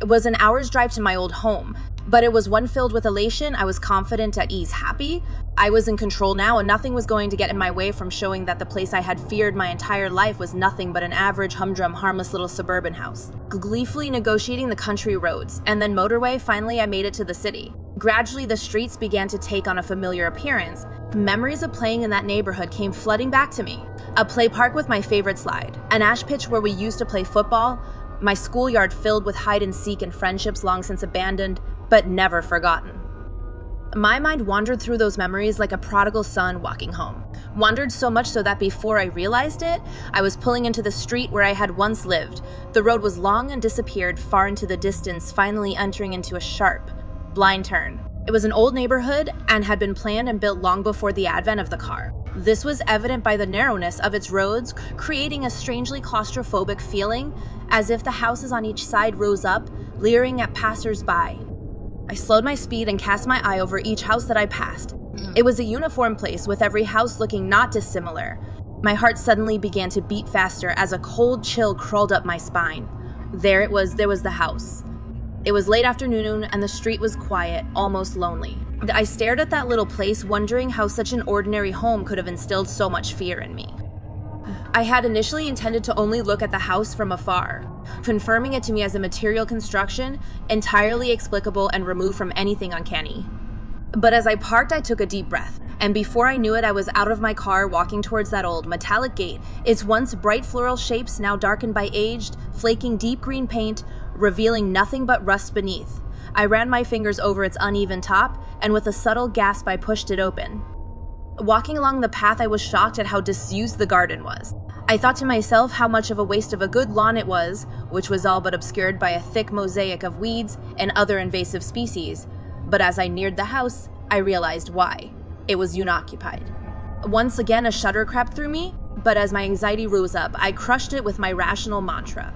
It was an hour's drive to my old home, but it was one filled with elation. I was confident, at ease, happy. I was in control now, and nothing was going to get in my way from showing that the place I had feared my entire life was nothing but an average, humdrum, harmless little suburban house. Gleefully negotiating the country roads, and then motorway, finally I made it to the city. Gradually, the streets began to take on a familiar appearance. Memories of playing in that neighborhood came flooding back to me. A play park with my favorite slide, an ash pitch where we used to play football, my schoolyard filled with hide and seek and friendships long since abandoned, but never forgotten. My mind wandered through those memories like a prodigal son walking home. Wandered so much so that before I realized it, I was pulling into the street where I had once lived. The road was long and disappeared far into the distance, finally entering into a sharp, blind turn. It was an old neighborhood and had been planned and built long before the advent of the car. This was evident by the narrowness of its roads, creating a strangely claustrophobic feeling, as if the houses on each side rose up, leering at passers-by. I slowed my speed and cast my eye over each house that I passed. It was a uniform place, with every house looking not dissimilar. My heart suddenly began to beat faster as a cold chill crawled up my spine. There was the house. It was late afternoon and the street was quiet, almost lonely. I stared at that little place, wondering how such an ordinary home could have instilled so much fear in me. I had initially intended to only look at the house from afar, confirming it to me as a material construction, entirely explicable and removed from anything uncanny. But as I parked, I took a deep breath, and before I knew it, I was out of my car walking towards that old metallic gate, its once bright floral shapes now darkened by aged, flaking deep green paint, revealing nothing but rust beneath. I ran my fingers over its uneven top, and with a subtle gasp I pushed it open. Walking along the path, I was shocked at how disused the garden was. I thought to myself how much of a waste of a good lawn it was, which was all but obscured by a thick mosaic of weeds and other invasive species. But as I neared the house, I realized why. It was unoccupied. Once again, a shudder crept through me, but as my anxiety rose up, I crushed it with my rational mantra.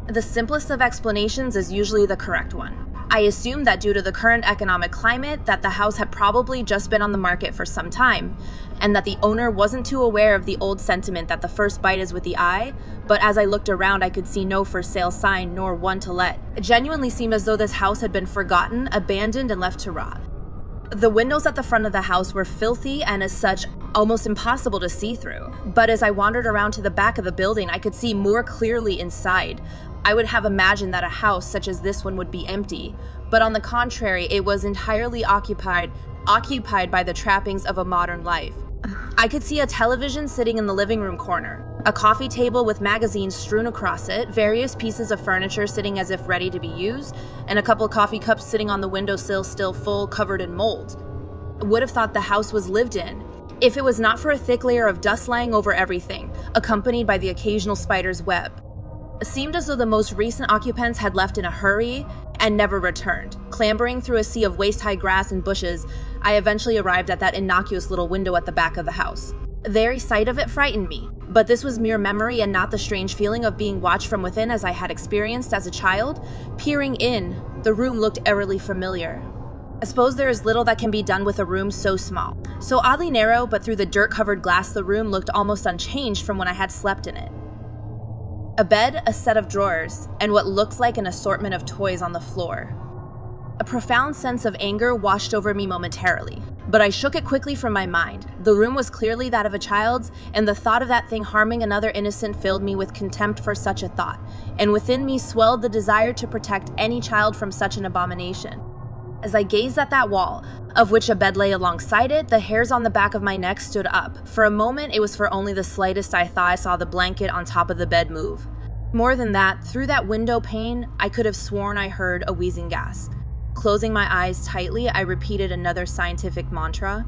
The simplest of explanations is usually the correct one. I assumed that due to the current economic climate, that the house had probably just been on the market for some time, and that the owner wasn't too aware of the old sentiment that the first bite is with the eye, but as I looked around, I could see no for sale sign nor one to let. It genuinely seemed as though this house had been forgotten, abandoned, and left to rot. The windows at the front of the house were filthy and as such, almost impossible to see through. But as I wandered around to the back of the building, I could see more clearly inside. I would have imagined that a house such as this one would be empty, but on the contrary, it was entirely occupied by the trappings of a modern life. I could see a television sitting in the living room corner, a coffee table with magazines strewn across it, various pieces of furniture sitting as if ready to be used, and a couple coffee cups sitting on the windowsill still full, covered in mold. I would have thought the house was lived in, if it was not for a thick layer of dust lying over everything, accompanied by the occasional spider's web. It seemed as though the most recent occupants had left in a hurry and never returned. Clambering through a sea of waist-high grass and bushes, I eventually arrived at that innocuous little window at the back of the house. The very sight of it frightened me, but this was mere memory and not the strange feeling of being watched from within as I had experienced as a child. Peering in, the room looked eerily familiar. I suppose there is little that can be done with a room so small. So oddly narrow, but through the dirt-covered glass, the room looked almost unchanged from when I had slept in it. A bed, a set of drawers, and what looked like an assortment of toys on the floor. A profound sense of anger washed over me momentarily, but I shook it quickly from my mind. The room was clearly that of a child's, and the thought of that thing harming another innocent filled me with contempt for such a thought, and within me swelled the desire to protect any child from such an abomination. As I gazed at that wall, of which a bed lay alongside it, the hairs on the back of my neck stood up. For a moment, it was for only the slightest I thought I saw the blanket on top of the bed move. More than that, through that window pane, I could have sworn I heard a wheezing gasp. Closing my eyes tightly, I repeated another scientific mantra.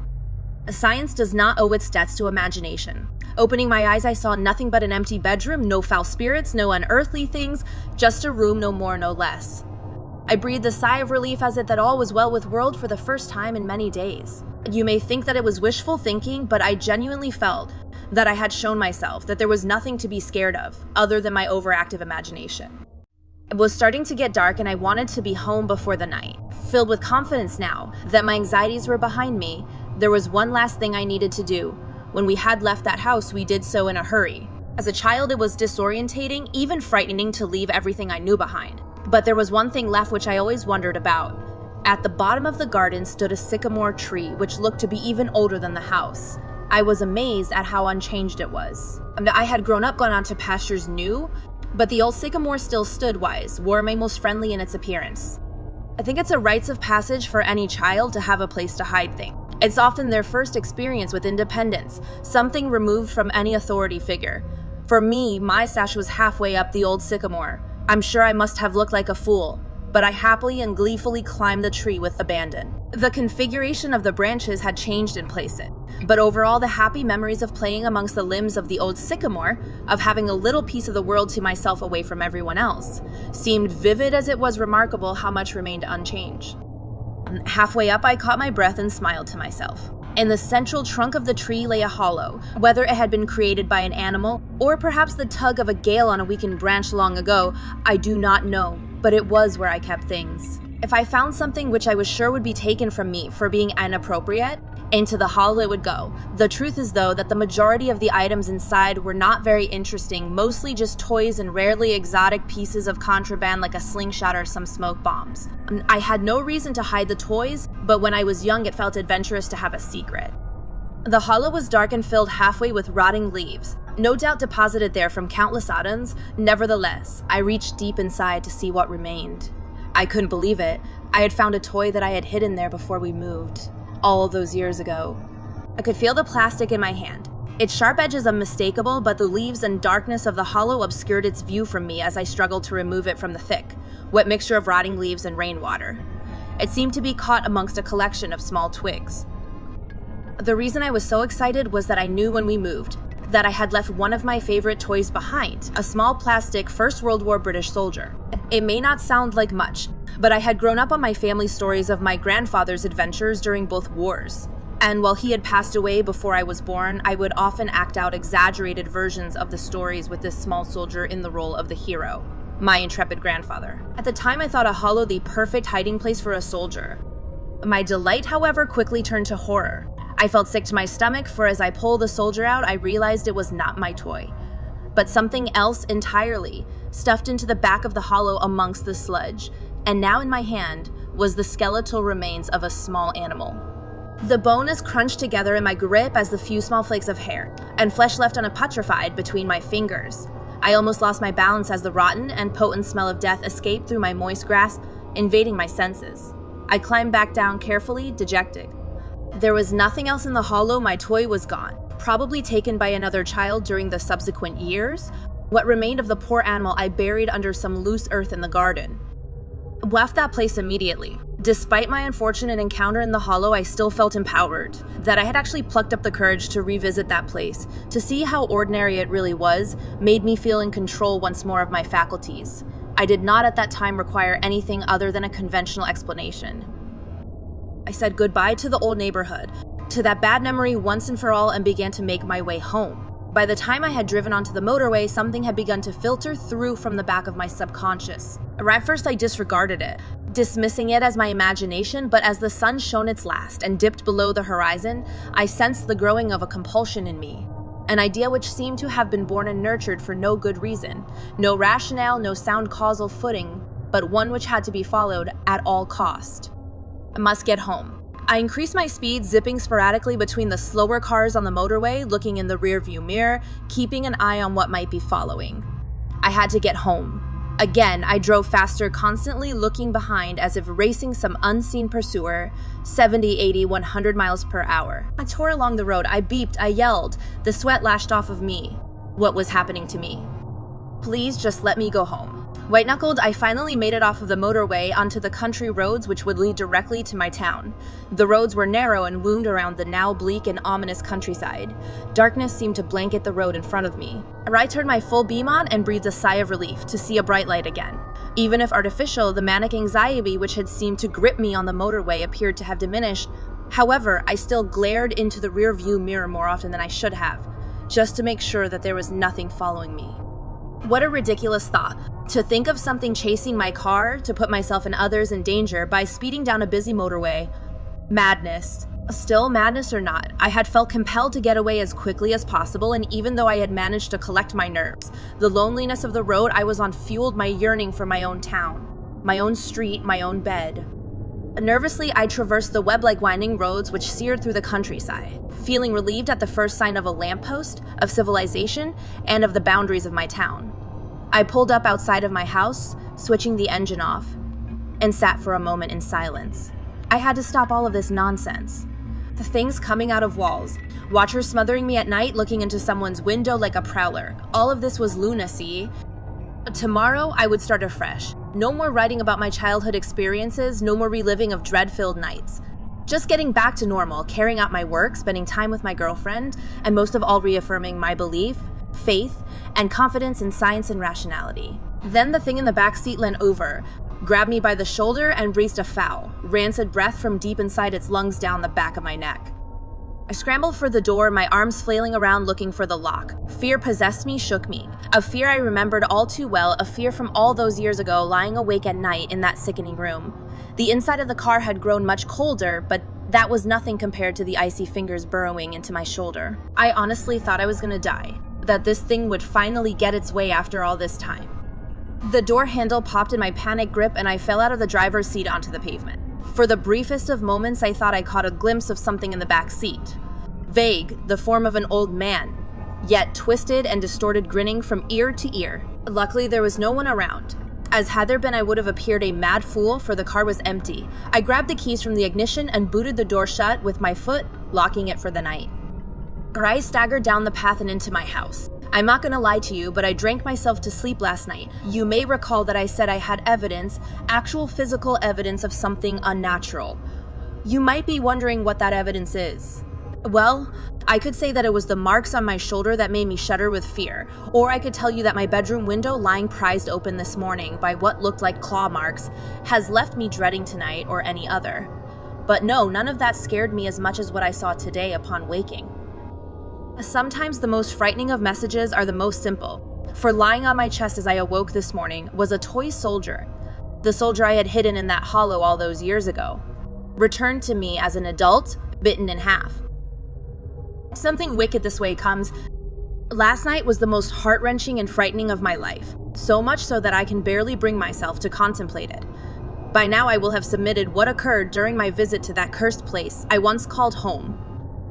Science does not owe its debts to imagination. Opening my eyes, I saw nothing but an empty bedroom, no foul spirits, no unearthly things, just a room, no more, no less. I breathed a sigh of relief as if that all was well with world for the first time in many days. You may think that it was wishful thinking, but I genuinely felt that I had shown myself that there was nothing to be scared of, other than my overactive imagination. It was starting to get dark and I wanted to be home before the night. Filled with confidence now that my anxieties were behind me, there was one last thing I needed to do. When we had left that house, we did so in a hurry. As a child, it was disorientating, even frightening to leave everything I knew behind. But there was one thing left which I always wondered about. At the bottom of the garden stood a sycamore tree, which looked to be even older than the house. I was amazed at how unchanged it was. I had grown up gone on to pastures new, but the old sycamore still stood wise, warm and most friendly in its appearance. I think it's a rites of passage for any child to have a place to hide things. It's often their first experience with independence, something removed from any authority figure. For me, my stash was halfway up the old sycamore. I'm sure I must have looked like a fool, but I happily and gleefully climbed the tree with abandon. The configuration of the branches had changed in places, but overall the happy memories of playing amongst the limbs of the old sycamore, of having a little piece of the world to myself away from everyone else, seemed vivid as it was remarkable how much remained unchanged. Halfway up, I caught my breath and smiled to myself. In the central trunk of the tree lay a hollow. Whether it had been created by an animal, or perhaps the tug of a gale on a weakened branch long ago, I do not know, but it was where I kept things. If I found something which I was sure would be taken from me for being inappropriate, into the hollow it would go. The truth is, though, that the majority of the items inside were not very interesting, mostly just toys and rarely exotic pieces of contraband like a slingshot or some smoke bombs. I had no reason to hide the toys, but when I was young it felt adventurous to have a secret. The hollow was dark and filled halfway with rotting leaves, no doubt deposited there from countless autumns. Nevertheless, I reached deep inside to see what remained. I couldn't believe it. I had found a toy that I had hidden there before we moved. All those years ago. I could feel the plastic in my hand. Its sharp edges unmistakable, but the leaves and darkness of the hollow obscured its view from me as I struggled to remove it from the thick, wet mixture of rotting leaves and rainwater. It seemed to be caught amongst a collection of small twigs. The reason I was so excited was that I knew when we moved that I had left one of my favorite toys behind, a small plastic First World War British soldier. It may not sound like much, but I had grown up on my family stories of my grandfather's adventures during both wars. And while he had passed away before I was born, I would often act out exaggerated versions of the stories with this small soldier in the role of the hero, my intrepid grandfather. At the time, I thought a hollow the perfect hiding place for a soldier. My delight, however, quickly turned to horror. I felt sick to my stomach, for as I pulled the soldier out, I realized it was not my toy, but something else entirely, stuffed into the back of the hollow amongst the sludge. And now in my hand was the skeletal remains of a small animal. The bone is crunched together in my grip as the few small flakes of hair, and flesh left unpetrified between my fingers. I almost lost my balance as the rotten and potent smell of death escaped through my moist grasp, invading my senses. I climbed back down carefully, dejected. There was nothing else in the hollow. My toy was gone, probably taken by another child during the subsequent years. What remained of the poor animal I buried under some loose earth in the garden. Left that place immediately. Despite my unfortunate encounter in the hollow, I still felt empowered, that I had actually plucked up the courage to revisit that place, to see how ordinary it really was, made me feel in control once more of my faculties. I did not at that time require anything other than a conventional explanation. I said goodbye to the old neighborhood, to that bad memory once and for all and began to make my way home. By the time I had driven onto the motorway, something had begun to filter through from the back of my subconscious. At first, I disregarded it, dismissing it as my imagination, but as the sun shone its last and dipped below the horizon, I sensed the growing of a compulsion in me. An idea which seemed to have been born and nurtured for no good reason, no rationale, no sound causal footing, but one which had to be followed at all cost. I must get home. I increased my speed, zipping sporadically between the slower cars on the motorway, looking in the rearview mirror, keeping an eye on what might be following. I had to get home. Again, I drove faster, constantly looking behind as if racing some unseen pursuer, 70, 80, 100 miles per hour. I tore along the road, I beeped, I yelled. The sweat lashed off of me. What was happening to me? Please just let me go home. White-knuckled, I finally made it off of the motorway onto the country roads which would lead directly to my town. The roads were narrow and wound around the now bleak and ominous countryside. Darkness seemed to blanket the road in front of me. I turned my full beam on and breathed a sigh of relief to see a bright light again. Even if artificial, the manic anxiety which had seemed to grip me on the motorway appeared to have diminished. However, I still glared into the rear-view mirror more often than I should have, just to make sure that there was nothing following me. What a ridiculous thought, to think of something chasing my car, to put myself and others in danger by speeding down a busy motorway. Madness. Still, madness or not, I had felt compelled to get away as quickly as possible, and even though I had managed to collect my nerves, the loneliness of the road I was on fueled my yearning for my own town, my own street, my own bed. Nervously, I traversed the web-like winding roads which seared through the countryside, feeling relieved at the first sign of a lamppost, of civilization, and of the boundaries of my town. I pulled up outside of my house, switching the engine off, and sat for a moment in silence. I had to stop all of this nonsense. The things coming out of walls, watchers smothering me at night, looking into someone's window like a prowler. All of this was lunacy. Tomorrow, I would start afresh. No more writing about my childhood experiences, no more reliving of dread-filled nights. Just getting back to normal, carrying out my work, spending time with my girlfriend, and most of all reaffirming my belief, faith, and confidence in science and rationality. Then the thing in the back seat leaned over, grabbed me by the shoulder, and breathed a foul, rancid breath from deep inside its lungs down the back of my neck. I scrambled for the door, my arms flailing around looking for the lock. Fear possessed me, shook me. A fear I remembered all too well, a fear from all those years ago, lying awake at night in that sickening room. The inside of the car had grown much colder, but that was nothing compared to the icy fingers burrowing into my shoulder. I honestly thought I was gonna die, that this thing would finally get its way after all this time. The door handle popped in my panic grip and I fell out of the driver's seat onto the pavement. For the briefest of moments, I thought I caught a glimpse of something in the back seat. Vague, the form of an old man, yet twisted and distorted, grinning from ear to ear. Luckily, there was no one around. As had there been, I would have appeared a mad fool, for the car was empty. I grabbed the keys from the ignition and booted the door shut with my foot, locking it for the night. I staggered down the path and into my house. I'm not gonna lie to you, but I drank myself to sleep last night. You may recall that I said I had evidence, actual physical evidence of something unnatural. You might be wondering what that evidence is. Well, I could say that it was the marks on my shoulder that made me shudder with fear, or I could tell you that my bedroom window, lying prized open this morning by what looked like claw marks, has left me dreading tonight or any other. But no, none of that scared me as much as what I saw today upon waking. Sometimes the most frightening of messages are the most simple. For lying on my chest as I awoke this morning was a toy soldier, the soldier I had hidden in that hollow all those years ago, returned to me as an adult, bitten in half. Something wicked this way comes. Last night was the most heart-wrenching and frightening of my life, so much so that I can barely bring myself to contemplate it. By now I will have submitted what occurred during my visit to that cursed place I once called home.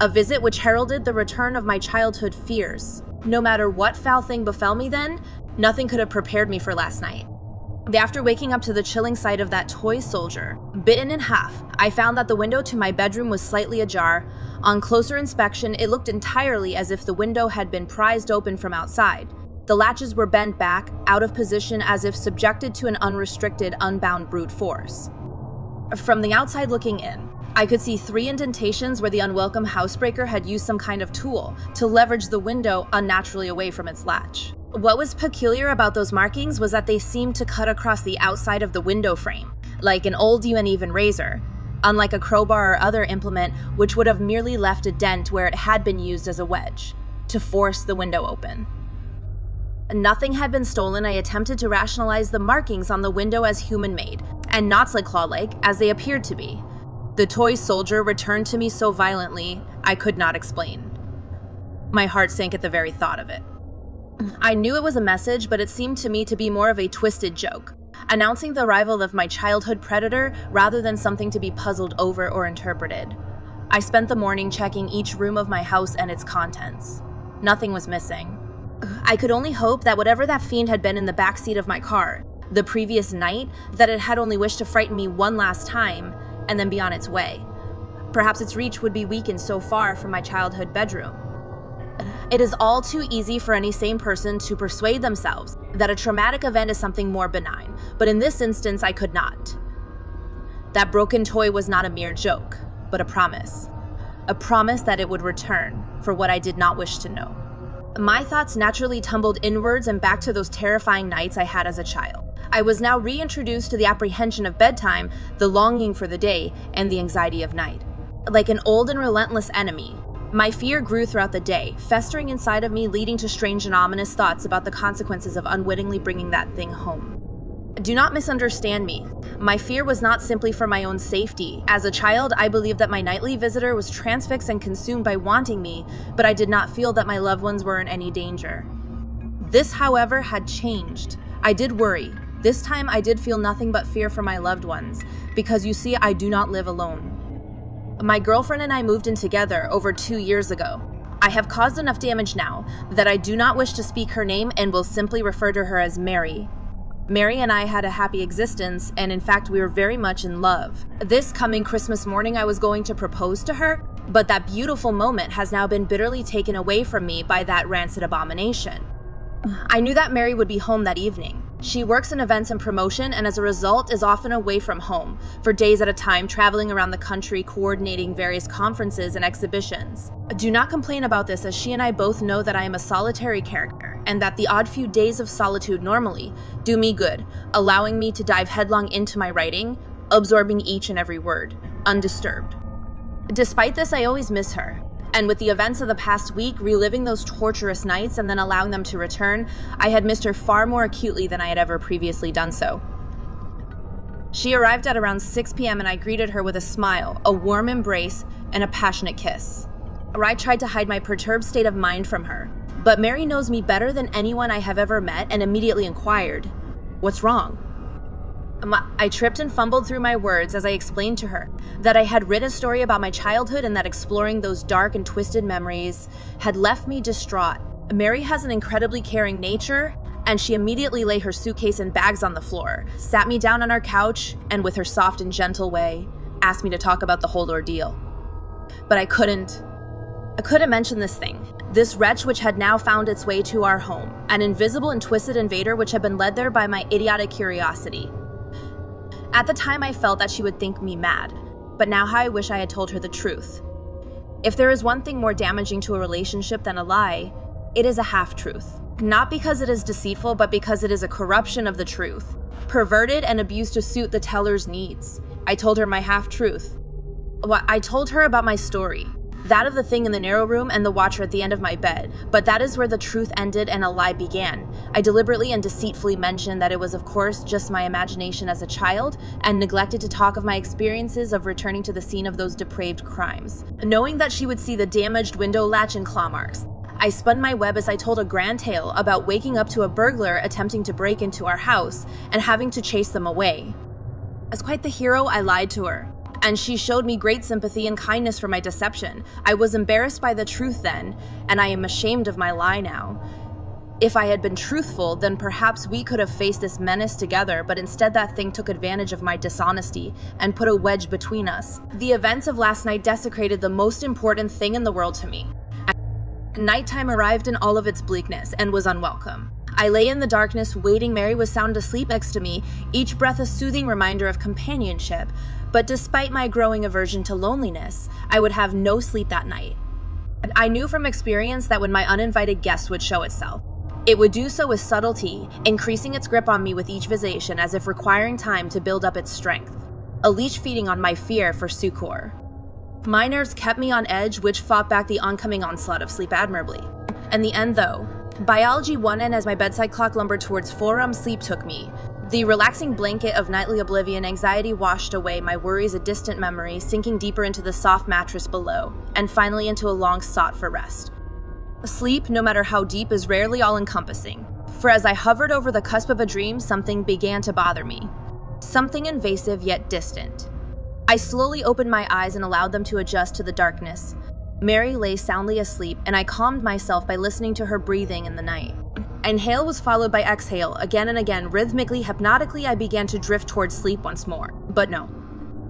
A visit which heralded the return of my childhood fears. No matter what foul thing befell me then, nothing could have prepared me for last night. After waking up to the chilling sight of that toy soldier, bitten in half, I found that the window to my bedroom was slightly ajar. On closer inspection, it looked entirely as if the window had been prized open from outside. The latches were bent back, out of position as if subjected to an unrestricted, unbound brute force. From the outside looking in, I could see 3 indentations where the unwelcome housebreaker had used some kind of tool to leverage the window unnaturally away from its latch. What was peculiar about those markings was that they seemed to cut across the outside of the window frame, like an old uneven razor. unlike a crowbar or other implement which would have merely left a dent where it had been used as a wedge, to force the window open. Nothing had been stolen. I attempted to rationalize the markings on the window as human-made, and not claw-like as they appeared to be. The toy soldier returned to me so violently, I could not explain. My heart sank at the very thought of it. I knew it was a message, but it seemed to me to be more of a twisted joke, announcing the arrival of my childhood predator rather than something to be puzzled over or interpreted. I spent the morning checking each room of my house and its contents. Nothing was missing. I could only hope that whatever that fiend had been in the backseat of my car the previous night, that it had only wished to frighten me one last time and then be on its way. Perhaps its reach would be weakened so far from my childhood bedroom. It is all too easy for any sane person to persuade themselves that a traumatic event is something more benign, but in this instance I could not. That broken toy was not a mere joke, but a promise. A promise that it would return for what I did not wish to know. My thoughts naturally tumbled inwards and back to those terrifying nights I had as a child. I was now reintroduced to the apprehension of bedtime, the longing for the day, and the anxiety of night. Like an old and relentless enemy, my fear grew throughout the day, festering inside of me, leading to strange and ominous thoughts about the consequences of unwittingly bringing that thing home. Do not misunderstand me. My fear was not simply for my own safety. As a child, I believed that my nightly visitor was transfixed and consumed by wanting me, but I did not feel that my loved ones were in any danger. This, however, had changed. I did worry. This time I did feel nothing but fear for my loved ones, because you see, I do not live alone. My girlfriend and I moved in together over 2 years ago. I have caused enough damage now that I do not wish to speak her name and will simply refer to her as Mary. Mary and I had a happy existence, and in fact we were very much in love. This coming Christmas morning I was going to propose to her, but that beautiful moment has now been bitterly taken away from me by that rancid abomination. I knew that Mary would be home that evening. She works in events and promotion, and as a result is often away from home for days at a time, traveling around the country coordinating various conferences and exhibitions. Do not complain about this, as she and I both know that I am a solitary character, and that the odd few days of solitude normally do me good, allowing me to dive headlong into my writing, absorbing each and every word, undisturbed. Despite this, I always miss her. And with the events of the past week, reliving those torturous nights and then allowing them to return, I had missed her far more acutely than I had ever previously done so. She arrived at around 6 p.m. and I greeted her with a smile, a warm embrace, and a passionate kiss. I tried to hide my perturbed state of mind from her, but Mary knows me better than anyone I have ever met and immediately inquired, "What's wrong?" I tripped and fumbled through my words as I explained to her that I had written a story about my childhood and that exploring those dark and twisted memories had left me distraught. Mary has an incredibly caring nature, and she immediately laid her suitcase and bags on the floor, sat me down on our couch, and with her soft and gentle way, asked me to talk about the whole ordeal. But I couldn't mention this thing, this wretch which had now found its way to our home, an invisible and twisted invader which had been led there by my idiotic curiosity. At the time, I felt that she would think me mad, but now how I wish I had told her the truth. If there is one thing more damaging to a relationship than a lie, it is a half-truth. Not because it is deceitful, but because it is a corruption of the truth, perverted and abused to suit the teller's needs. I told her my half-truth. I told her about my story, that of the thing in the narrow room and the watcher at the end of my bed, but that is where the truth ended and a lie began. I deliberately and deceitfully mentioned that it was of course just my imagination as a child, and neglected to talk of my experiences of returning to the scene of those depraved crimes. Knowing that she would see the damaged window latch and claw marks, I spun my web as I told a grand tale about waking up to a burglar attempting to break into our house and having to chase them away. As quite the hero, I lied to her, and she showed me great sympathy and kindness for my deception. I was embarrassed by the truth then, and I am ashamed of my lie now. If I had been truthful, then perhaps we could have faced this menace together, but instead that thing took advantage of my dishonesty and put a wedge between us. The events of last night desecrated the most important thing in the world to me. Nighttime arrived in all of its bleakness and was unwelcome. I lay in the darkness, waiting. Mary was sound asleep next to me, each breath a soothing reminder of companionship. But despite my growing aversion to loneliness, I would have no sleep that night. I knew from experience that when my uninvited guest would show itself, it would do so with subtlety, increasing its grip on me with each visitation as if requiring time to build up its strength. a leech feeding on my fear for succor. My nerves kept me on edge, which fought back the oncoming onslaught of sleep admirably. In the end, though, biology won, and as my bedside clock lumbered towards 4 sleep took me. The relaxing blanket of nightly oblivion, anxiety washed away, my worries a distant memory, sinking deeper into the soft mattress below, and finally into a long sought for rest. Sleep, no matter how deep, is rarely all-encompassing, for as I hovered over the cusp of a dream, something began to bother me. Something invasive yet distant. I slowly opened my eyes and allowed them to adjust to the darkness. Mary lay soundly asleep, and I calmed myself by listening to her breathing in the night. Inhale was followed by exhale, again and again, rhythmically, hypnotically, I began to drift towards sleep once more. But no.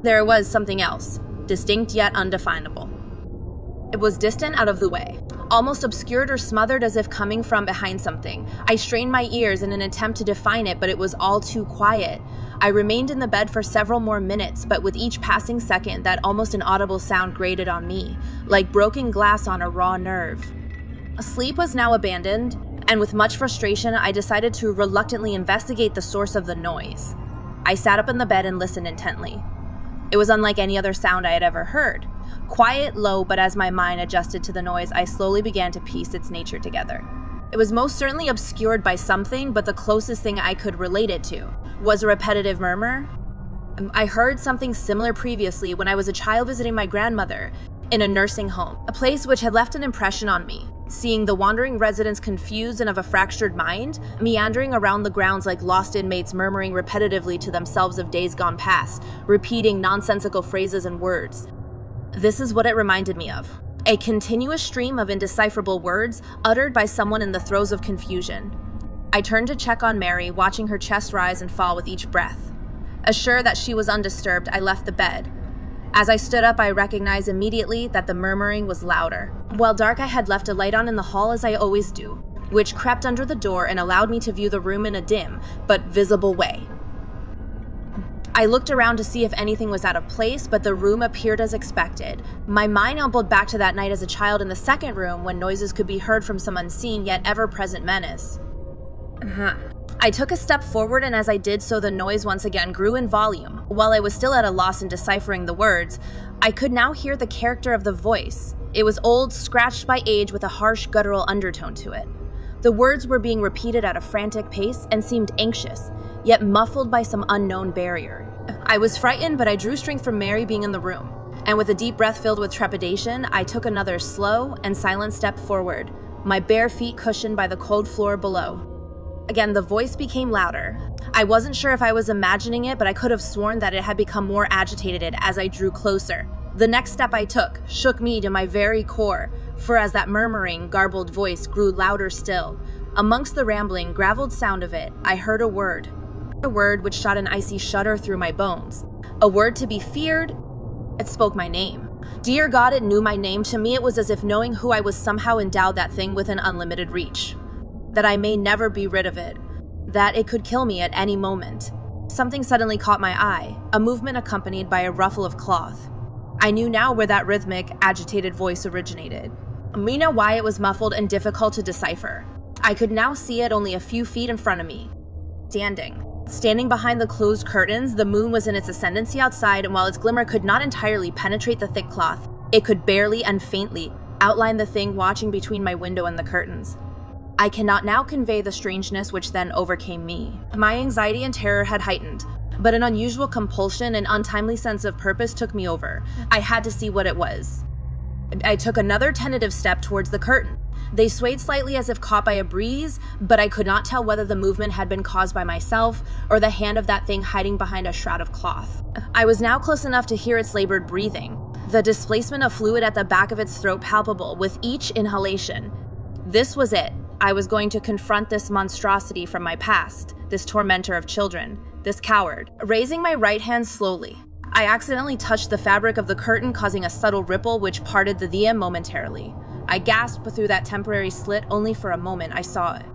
There was something else, distinct yet undefinable. It was distant, out of the way, almost obscured or smothered as if coming from behind something. I strained my ears in an attempt to define it, but it was all too quiet. I remained in the bed for several more minutes, but with each passing second, that almost inaudible sound grated on me, like broken glass on a raw nerve. Sleep was now abandoned, and with much frustration, I decided to reluctantly investigate the source of the noise. I sat up in the bed and listened intently. It was unlike any other sound I had ever heard. Quiet, low, but as my mind adjusted to the noise, I slowly began to piece its nature together. It was most certainly obscured by something, but the closest thing I could relate it to was a repetitive murmur. I heard something similar previously when I was a child visiting my grandmother in a nursing home, a place which had left an impression on me. Seeing the wandering residents confused and of a fractured mind, meandering around the grounds like lost inmates murmuring repetitively to themselves of days gone past, repeating nonsensical phrases and words. This is what it reminded me of. A continuous stream of indecipherable words uttered by someone in the throes of confusion. I turned to check on Mary, watching her chest rise and fall with each breath. Assured that she was undisturbed, I left the bed. As I stood up, I recognized immediately that the murmuring was louder. While dark, I had left a light on in the hall as I always do, which crept under the door and allowed me to view the room in a dim but visible way. I looked around to see if anything was out of place, but the room appeared as expected. My mind elbowed back to that night as a child in the second room when noises could be heard from some unseen yet ever-present menace. I took a step forward, and as I did so, the noise once again grew in volume. While I was still at a loss in deciphering the words, I could now hear the character of the voice. It was old, scratched by age, with a harsh, guttural undertone to it. The words were being repeated at a frantic pace and seemed anxious, yet muffled by some unknown barrier. I was frightened, but I drew strength from Mary being in the room, and with a deep breath filled with trepidation, I took another slow and silent step forward, my bare feet cushioned by the cold floor below. Again, the voice became louder. I wasn't sure if I was imagining it, but I could have sworn that it had become more agitated as I drew closer. The next step I took shook me to my very core, for as that murmuring, garbled voice grew louder still, amongst the rambling, graveled sound of it, I heard a word which shot an icy shudder through my bones. A word to be feared. It spoke my name. Dear God, it knew my name. To me, it was as if knowing who I was somehow endowed that thing with an unlimited reach. That I may never be rid of it. That it could kill me at any moment. Something suddenly caught my eye, a movement accompanied by a ruffle of cloth. I knew now where that rhythmic, agitated voice originated. We know why it was muffled and difficult to decipher. I could now see it only a few feet in front of me. Standing behind the closed curtains, the moon was in its ascendancy outside, and while its glimmer could not entirely penetrate the thick cloth, it could barely and faintly outline the thing watching between my window and the curtains. I cannot now convey the strangeness which then overcame me. My anxiety and terror had heightened, but an unusual compulsion and untimely sense of purpose took me over. I had to see what it was. I took another tentative step towards the curtain. They swayed slightly as if caught by a breeze, but I could not tell whether the movement had been caused by myself or the hand of that thing hiding behind a shroud of cloth. I was now close enough to hear its labored breathing, the displacement of fluid at the back of its throat palpable with each inhalation. This was it. I was going to confront this monstrosity from my past, this tormentor of children, this coward. Raising my right hand slowly, I accidentally touched the fabric of the curtain, causing a subtle ripple which parted the DM momentarily. I gasped through that temporary slit. Only for a moment I saw it.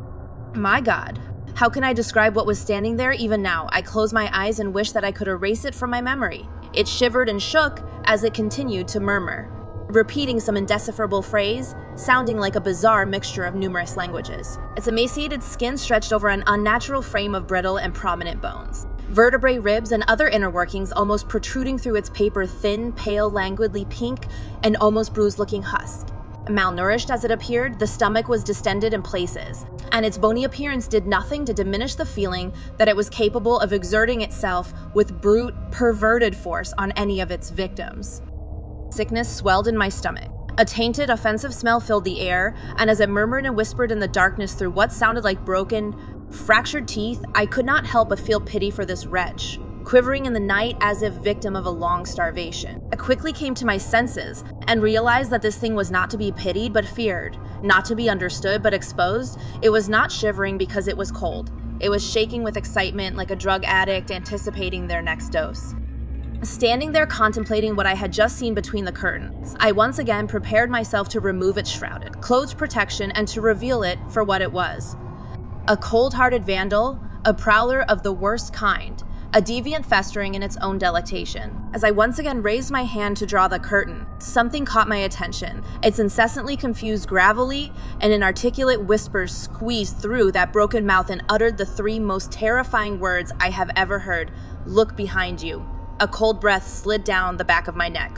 My God, how can I describe what was standing there even now? I closed my eyes and wished that I could erase it from my memory. It shivered and shook as it continued to murmur, repeating some indecipherable phrase, sounding like a bizarre mixture of numerous languages. Its emaciated skin stretched over an unnatural frame of brittle and prominent bones. vertebrae, ribs, and other inner workings almost protruding through its paper-thin, pale, languidly pink, and almost bruised-looking husk. Malnourished as it appeared, the stomach was distended in places, and its bony appearance did nothing to diminish the feeling that it was capable of exerting itself with brute, perverted force on any of its victims. Sickness swelled in my stomach. A tainted, offensive smell filled the air, and as it murmured and whispered in the darkness through what sounded like broken, fractured teeth, I could not help but feel pity for this wretch, quivering in the night as if victim of a long starvation. I quickly came to my senses and realized that this thing was not to be pitied but feared, not to be understood but exposed. It was not shivering because it was cold. It was shaking with excitement like a drug addict anticipating their next dose. Standing there contemplating what I had just seen between the curtains, I once again prepared myself to remove its shrouded, clothed protection and to reveal it for what it was. A cold-hearted vandal, a prowler of the worst kind, a deviant festering in its own delectation. As I once again raised my hand to draw the curtain, something caught my attention. Its incessantly confused gravelly and inarticulate whispers squeezed through that broken mouth and uttered the three most terrifying words I have ever heard: "Look behind you." A cold breath slid down the back of my neck.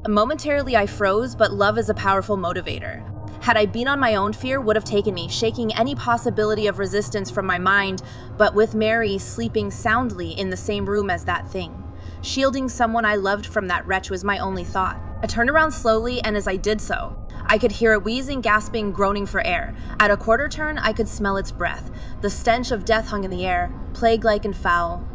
Momentarily I froze, but love is a powerful motivator. Had I been on my own, fear would have taken me, shaking any possibility of resistance from my mind, but with Mary sleeping soundly in the same room as that thing, shielding someone I loved from that wretch was my only thought. I turned around slowly, and as I did so, I could hear a wheezing, gasping, groaning for air. At a quarter turn, I could smell its breath. The stench of death hung in the air, plague-like and foul.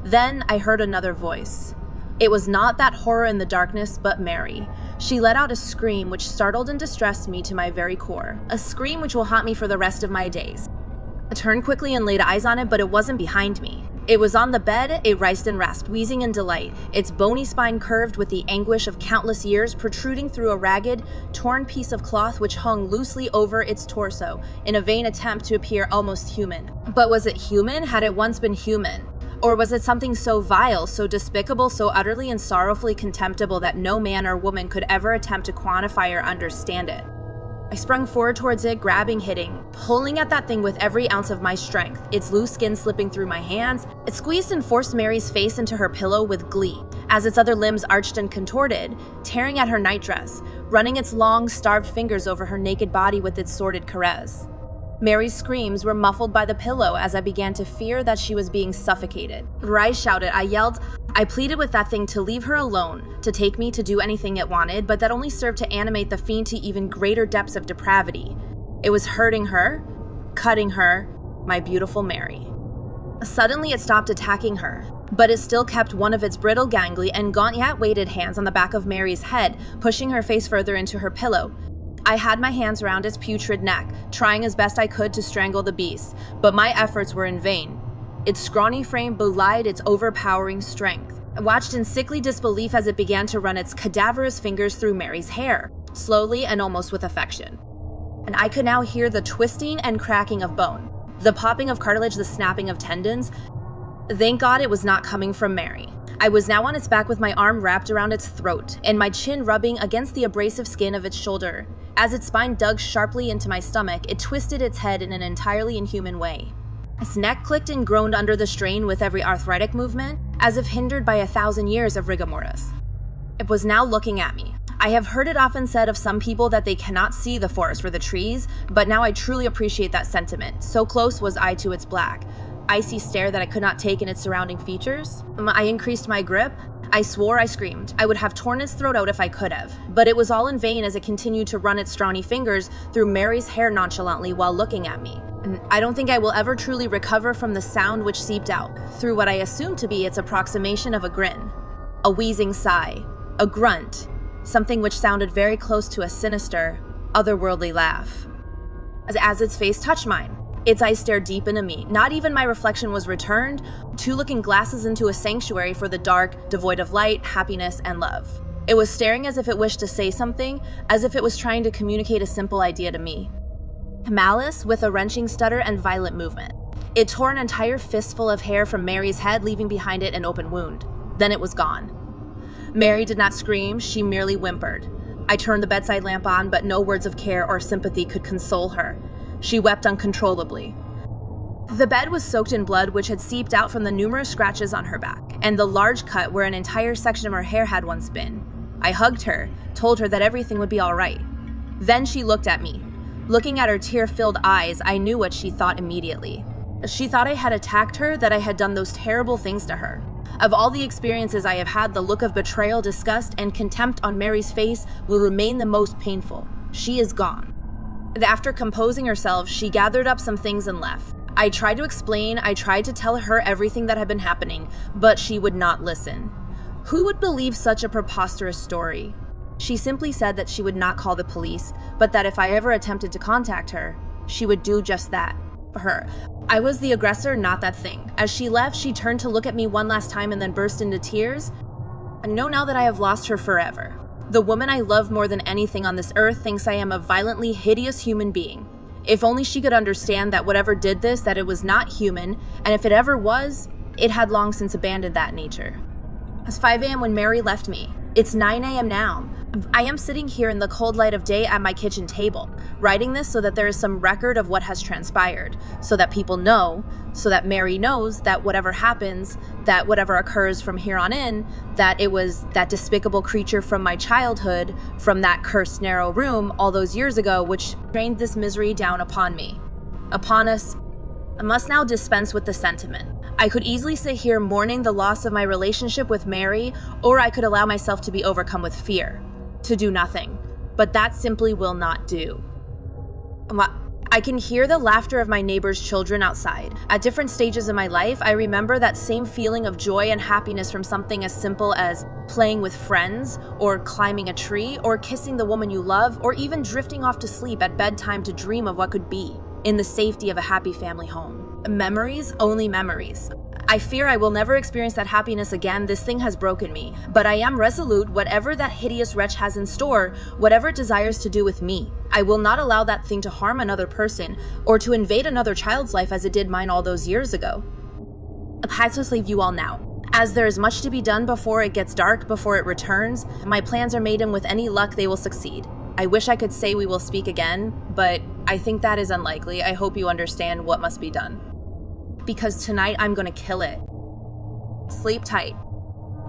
Then I heard another voice. It was not that horror in the darkness, but Mary. She let out a scream which startled and distressed me to my very core, a scream which will haunt me for the rest of my days. I turned quickly and laid eyes on it, but it wasn't behind me. It was on the bed. It writhed and rasped, wheezing in delight, its bony spine curved with the anguish of countless years protruding through a ragged, torn piece of cloth which hung loosely over its torso in a vain attempt to appear almost human. But was it human? Had it once been human? Or was it something so vile, so despicable, so utterly and sorrowfully contemptible that no man or woman could ever attempt to quantify or understand it? I sprung forward towards it, grabbing, hitting, pulling at that thing with every ounce of my strength, its loose skin slipping through my hands. It squeezed and forced Mary's face into her pillow with glee, as its other limbs arched and contorted, tearing at her nightdress, running its long, starved fingers over her naked body with its sordid caress. Mary's screams were muffled by the pillow as I began to fear that she was being suffocated. I shouted, I yelled, I pleaded with that thing to leave her alone, to take me, to do anything it wanted, but that only served to animate the fiend to even greater depths of depravity. It was hurting her, cutting her, my beautiful Mary. Suddenly it stopped attacking her, but it still kept one of its brittle, gangly, and gaunt yet weighted hands on the back of Mary's head, pushing her face further into her pillow. I had my hands around its putrid neck, trying as best I could to strangle the beast, but my efforts were in vain. Its scrawny frame belied its overpowering strength. I watched in sickly disbelief as it began to run its cadaverous fingers through Mary's hair, slowly and almost with affection. And I could now hear the twisting and cracking of bone, the popping of cartilage, the snapping of tendons. Thank God it was not coming from Mary. I was now on its back with my arm wrapped around its throat and my chin rubbing against the abrasive skin of its shoulder. As its spine dug sharply into my stomach, it twisted its head in an entirely inhuman way. Its neck clicked and groaned under the strain with every arthritic movement, as if hindered by 1,000 years of rigor mortis. It was now looking at me. I have heard it often said of some people that they cannot see the forest for the trees, but now I truly appreciate that sentiment. So close was I to its black, icy stare that I could not take in its surrounding features. I increased my grip. I swore, I screamed. I would have torn its throat out if I could have. But it was all in vain as it continued to run its scrawny fingers through Mary's hair nonchalantly while looking at me. And I don't think I will ever truly recover from the sound which seeped out, through what I assumed to be its approximation of a grin. A wheezing sigh, a grunt, something which sounded very close to a sinister, otherworldly laugh. As its face touched mine, its eyes stared deep into me. Not even my reflection was returned, two looking glasses into a sanctuary for the dark, devoid of light, happiness, and love. It was staring as if it wished to say something, as if it was trying to communicate a simple idea to me. Malice, with a wrenching stutter and violent movement. It tore an entire fistful of hair from Mary's head, leaving behind it an open wound. Then it was gone. Mary did not scream, she merely whimpered. I turned the bedside lamp on, but no words of care or sympathy could console her. She wept uncontrollably. The bed was soaked in blood which had seeped out from the numerous scratches on her back, and the large cut where an entire section of her hair had once been. I hugged her, told her that everything would be all right. Then she looked at me. Looking at her tear-filled eyes, I knew what she thought immediately. She thought I had attacked her, that I had done those terrible things to her. Of all the experiences I have had, the look of betrayal, disgust, and contempt on Mary's face will remain the most painful. She is gone. After composing herself, she gathered up some things and left. I tried to explain, I tried to tell her everything that had been happening, but she would not listen. Who would believe such a preposterous story? She simply said that she would not call the police, but that if I ever attempted to contact her, she would do just that. Her. I was the aggressor, not that thing. As she left, she turned to look at me one last time and then burst into tears. I know now that I have lost her forever. The woman I love more than anything on this earth thinks I am a violently hideous human being. If only she could understand that whatever did this, that it was not human, and if it ever was, it had long since abandoned that nature. It's 5 a.m. when Mary left me. It's 9 a.m. now. I am sitting here in the cold light of day at my kitchen table, writing this so that there is some record of what has transpired, so that people know, so that Mary knows that whatever happens, that whatever occurs from here on in, that it was that despicable creature from my childhood, from that cursed narrow room all those years ago, which rained this misery down upon me. Upon us. I must now dispense with the sentiment. I could easily sit here mourning the loss of my relationship with Mary, or I could allow myself to be overcome with fear. To do nothing, but that simply will not do. I can hear the laughter of my neighbor's children outside. At different stages of my life, I remember that same feeling of joy and happiness from something as simple as playing with friends, or climbing a tree, or kissing the woman you love, or even drifting off to sleep at bedtime to dream of what could be, in the safety of a happy family home. Memories, only memories. I fear I will never experience that happiness again. This thing has broken me, but I am resolute. Whatever that hideous wretch has in store, whatever it desires to do with me, I will not allow that thing to harm another person or to invade another child's life as it did mine all those years ago. I just leave you all now. As there is much to be done before it gets dark, before it returns, my plans are made and with any luck they will succeed. I wish I could say we will speak again, but I think that is unlikely. I hope you understand what must be done. Because tonight I'm gonna kill it. Sleep tight.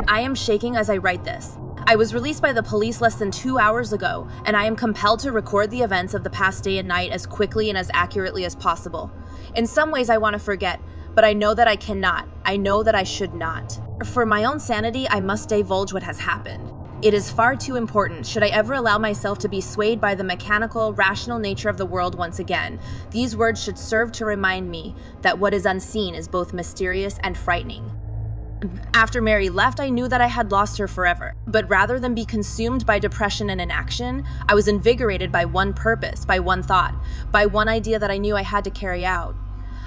I am shaking as I write this. I was released by the police less than 2 hours ago, and I am compelled to record the events of the past day and night as quickly and as accurately as possible. In some ways I want to forget, but I know that I cannot. I know that I should not. For my own sanity, I must divulge what has happened. It is far too important should I ever allow myself to be swayed by the mechanical, rational nature of the world once again. These words should serve to remind me that what is unseen is both mysterious and frightening. After Mary left, I knew that I had lost her forever. But rather than be consumed by depression and inaction, I was invigorated by one purpose, by one thought, by one idea that I knew I had to carry out.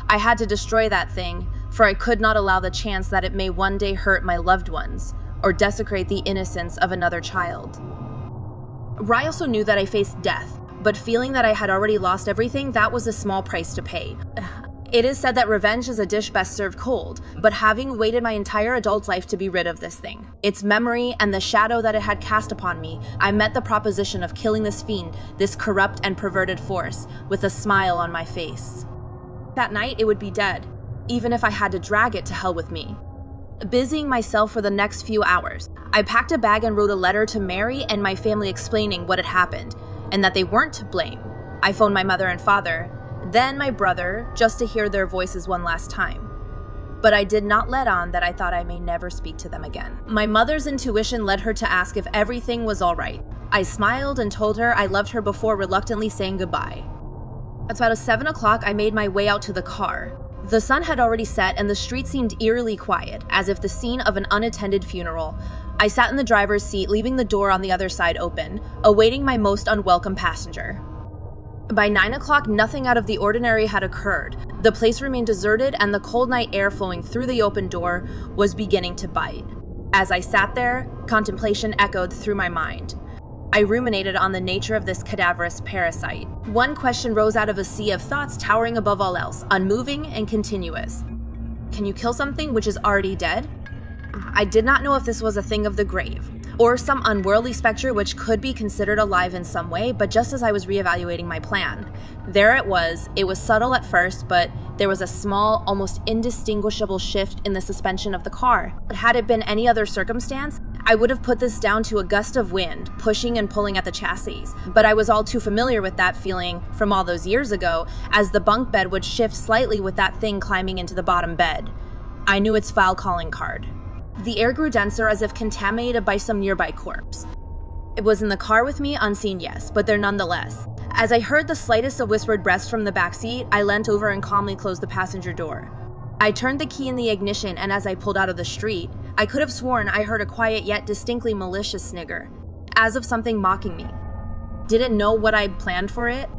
I had to destroy that thing, for I could not allow the chance that it may one day hurt my loved ones, or desecrate the innocence of another child. I also knew that I faced death, but feeling that I had already lost everything, that was a small price to pay. It is said that revenge is a dish best served cold, but having waited my entire adult life to be rid of this thing, its memory and the shadow that it had cast upon me, I met the proposition of killing this fiend, this corrupt and perverted force, with a smile on my face. That night, it would be dead, even if I had to drag it to hell with me. Busying myself for the next few hours, I packed a bag and wrote a letter to Mary and my family explaining what had happened, and that they weren't to blame. I phoned my mother and father, then my brother, just to hear their voices one last time. But I did not let on that I thought I may never speak to them again. My mother's intuition led her to ask if everything was all right. I smiled and told her I loved her before reluctantly saying goodbye. At about 7 o'clock, I made my way out to the car. The sun had already set and the street seemed eerily quiet, as if the scene of an unattended funeral. I sat in the driver's seat, leaving the door on the other side open, awaiting my most unwelcome passenger. By 9 o'clock, nothing out of the ordinary had occurred. The place remained deserted and the cold night air flowing through the open door was beginning to bite. As I sat there, contemplation echoed through my mind. I ruminated on the nature of this cadaverous parasite. One question rose out of a sea of thoughts towering above all else, unmoving and continuous. Can you kill something which is already dead? I did not know if this was a thing of the grave, or some unworldly specter which could be considered alive in some way, but just as I was reevaluating my plan, there it was. It was subtle at first, but there was a small, almost indistinguishable shift in the suspension of the car. But had it been any other circumstance, I would have put this down to a gust of wind, pushing and pulling at the chassis. But I was all too familiar with that feeling from all those years ago, as the bunk bed would shift slightly with that thing climbing into the bottom bed. I knew its foul calling card. The air grew denser as if contaminated by some nearby corpse. It was in the car with me, unseen, yes, but there nonetheless. As I heard the slightest of whispered breaths from the back seat, I leant over and calmly closed the passenger door. I turned the key in the ignition, and as I pulled out of the street, I could have sworn I heard a quiet yet distinctly malicious snigger, as of something mocking me. Did it know what I'd planned for it?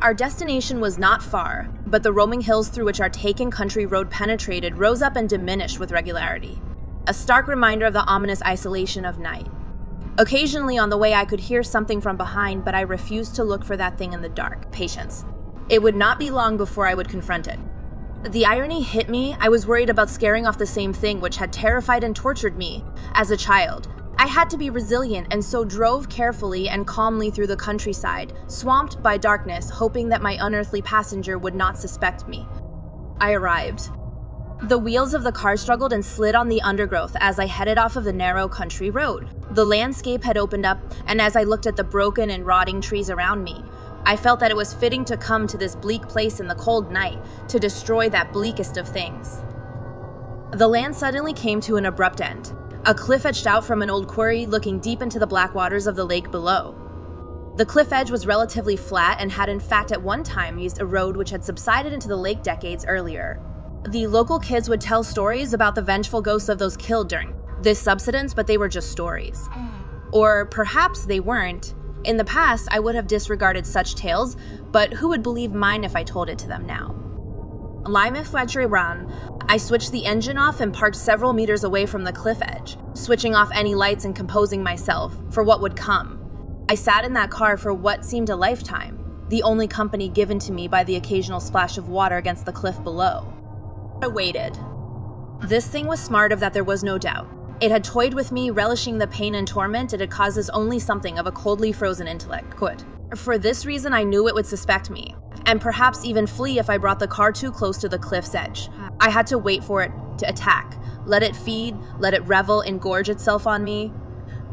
Our destination was not far, but the roaming hills through which our taken country road penetrated rose up and diminished with regularity. A stark reminder of the ominous isolation of night. Occasionally on the way I could hear something from behind, but I refused to look for that thing in the dark. Patience. It would not be long before I would confront it. The irony hit me. I was worried about scaring off the same thing which had terrified and tortured me as a child. I had to be resilient, and so drove carefully and calmly through the countryside, swamped by darkness, hoping that my unearthly passenger would not suspect me. I arrived. The wheels of the car struggled and slid on the undergrowth as I headed off of the narrow country road. The landscape had opened up, and as I looked at the broken and rotting trees around me, I felt that it was fitting to come to this bleak place in the cold night to destroy that bleakest of things. The land suddenly came to an abrupt end. A cliff edged out from an old quarry looking deep into the black waters of the lake below. The cliff edge was relatively flat and had in fact at one time used a road which had subsided into the lake decades earlier. The local kids would tell stories about the vengeful ghosts of those killed during this subsidence, but they were just stories. Or perhaps they weren't. In the past, I would have disregarded such tales, but who would believe mine if I told it to them now? I switched the engine off and parked several meters away from the cliff edge, switching off any lights and composing myself for what would come. I sat in that car for what seemed a lifetime, the only company given to me by the occasional splash of water against the cliff below. I waited. This thing was smart, of that there was no doubt. It had toyed with me, relishing the pain and torment it had caused as only something of a coldly frozen intellect could. For this reason, I knew it would suspect me, and perhaps even flee if I brought the car too close to the cliff's edge. I had to wait for it to attack, let it feed, let it revel and gorge itself on me.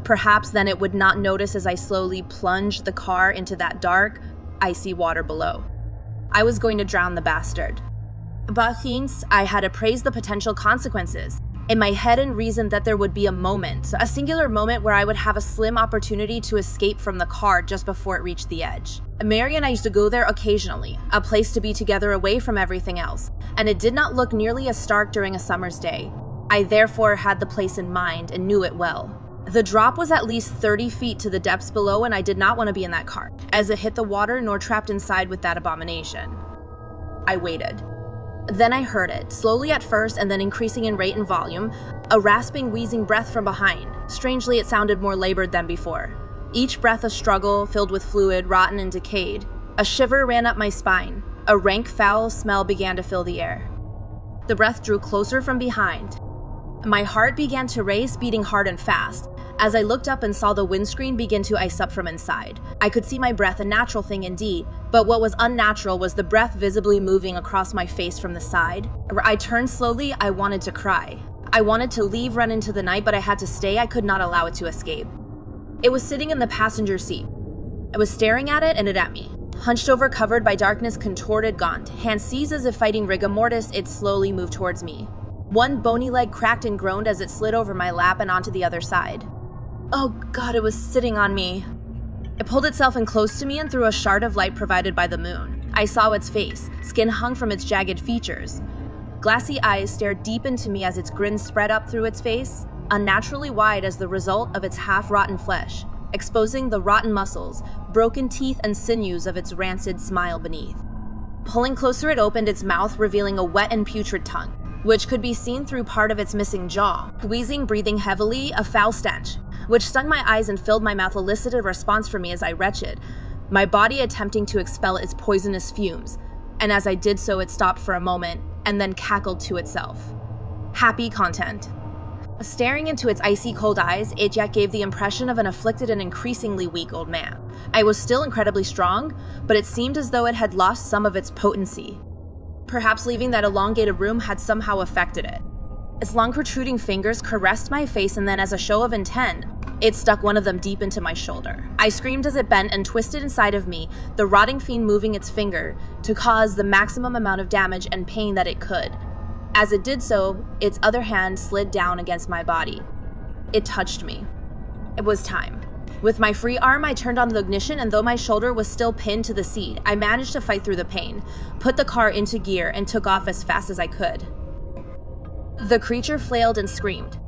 Perhaps then it would not notice as I slowly plunged the car into that dark, icy water below. I was going to drown the bastard. But hence, I had appraised the potential consequences in my head and reasoned that there would be a singular moment where I would have a slim opportunity to escape from the car just before it reached the edge. Mary and I used to go there occasionally, a place to be together away from everything else, and it did not look nearly as stark during a summer's day. I therefore had the place in mind and knew it well. The drop was at least 30 feet to the depths below, and I did not want to be in that car, as it hit the water nor trapped inside with that abomination. I waited. Then I heard it, slowly at first and then increasing in rate and volume, a rasping, wheezing breath from behind. Strangely, it sounded more labored than before. Each breath a struggle, filled with fluid, rotten and decayed. A shiver ran up my spine. A rank, foul smell began to fill the air. The breath drew closer from behind. My heart began to race, beating hard and fast, as I looked up and saw the windscreen begin to ice up from inside. I could see my breath, a natural thing indeed, but what was unnatural was the breath visibly moving across my face from the side. I turned slowly. I wanted to cry. I wanted to leave, run into the night, but I had to stay. I could not allow it to escape. It was sitting in the passenger seat. I was staring at it and it at me. Hunched over, covered by darkness, contorted, gaunt. Hands seized as if fighting rigor mortis, it slowly moved towards me. One bony leg cracked and groaned as it slid over my lap and onto the other side. Oh God, it was sitting on me. It pulled itself in close to me and through a shard of light provided by the moon. I saw its face. Skin hung from its jagged features. Glassy eyes stared deep into me as its grin spread up through its face, unnaturally wide as the result of its half-rotten flesh, exposing the rotten muscles, broken teeth and sinews of its rancid smile beneath. Pulling closer, it opened its mouth, revealing a wet and putrid tongue, which could be seen through part of its missing jaw. Wheezing, breathing heavily, a foul stench, which stung my eyes and filled my mouth, elicited a response from me as I retched, my body attempting to expel its poisonous fumes, and as I did so it stopped for a moment and then cackled to itself. Happy content. Staring into its icy cold eyes, it yet gave the impression of an afflicted and increasingly weak old man. I was still incredibly strong, but it seemed as though it had lost some of its potency. Perhaps leaving that elongated room had somehow affected it. Its long protruding fingers caressed my face, and then, as a show of intent, it stuck one of them deep into my shoulder. I screamed as it bent and twisted inside of me, the rotting fiend moving its finger to cause the maximum amount of damage and pain that it could. As it did so, its other hand slid down against my body. It touched me. It was time. With my free arm, I turned on the ignition, and though my shoulder was still pinned to the seat, I managed to fight through the pain, put the car into gear, and took off as fast as I could. The creature flailed and screamed,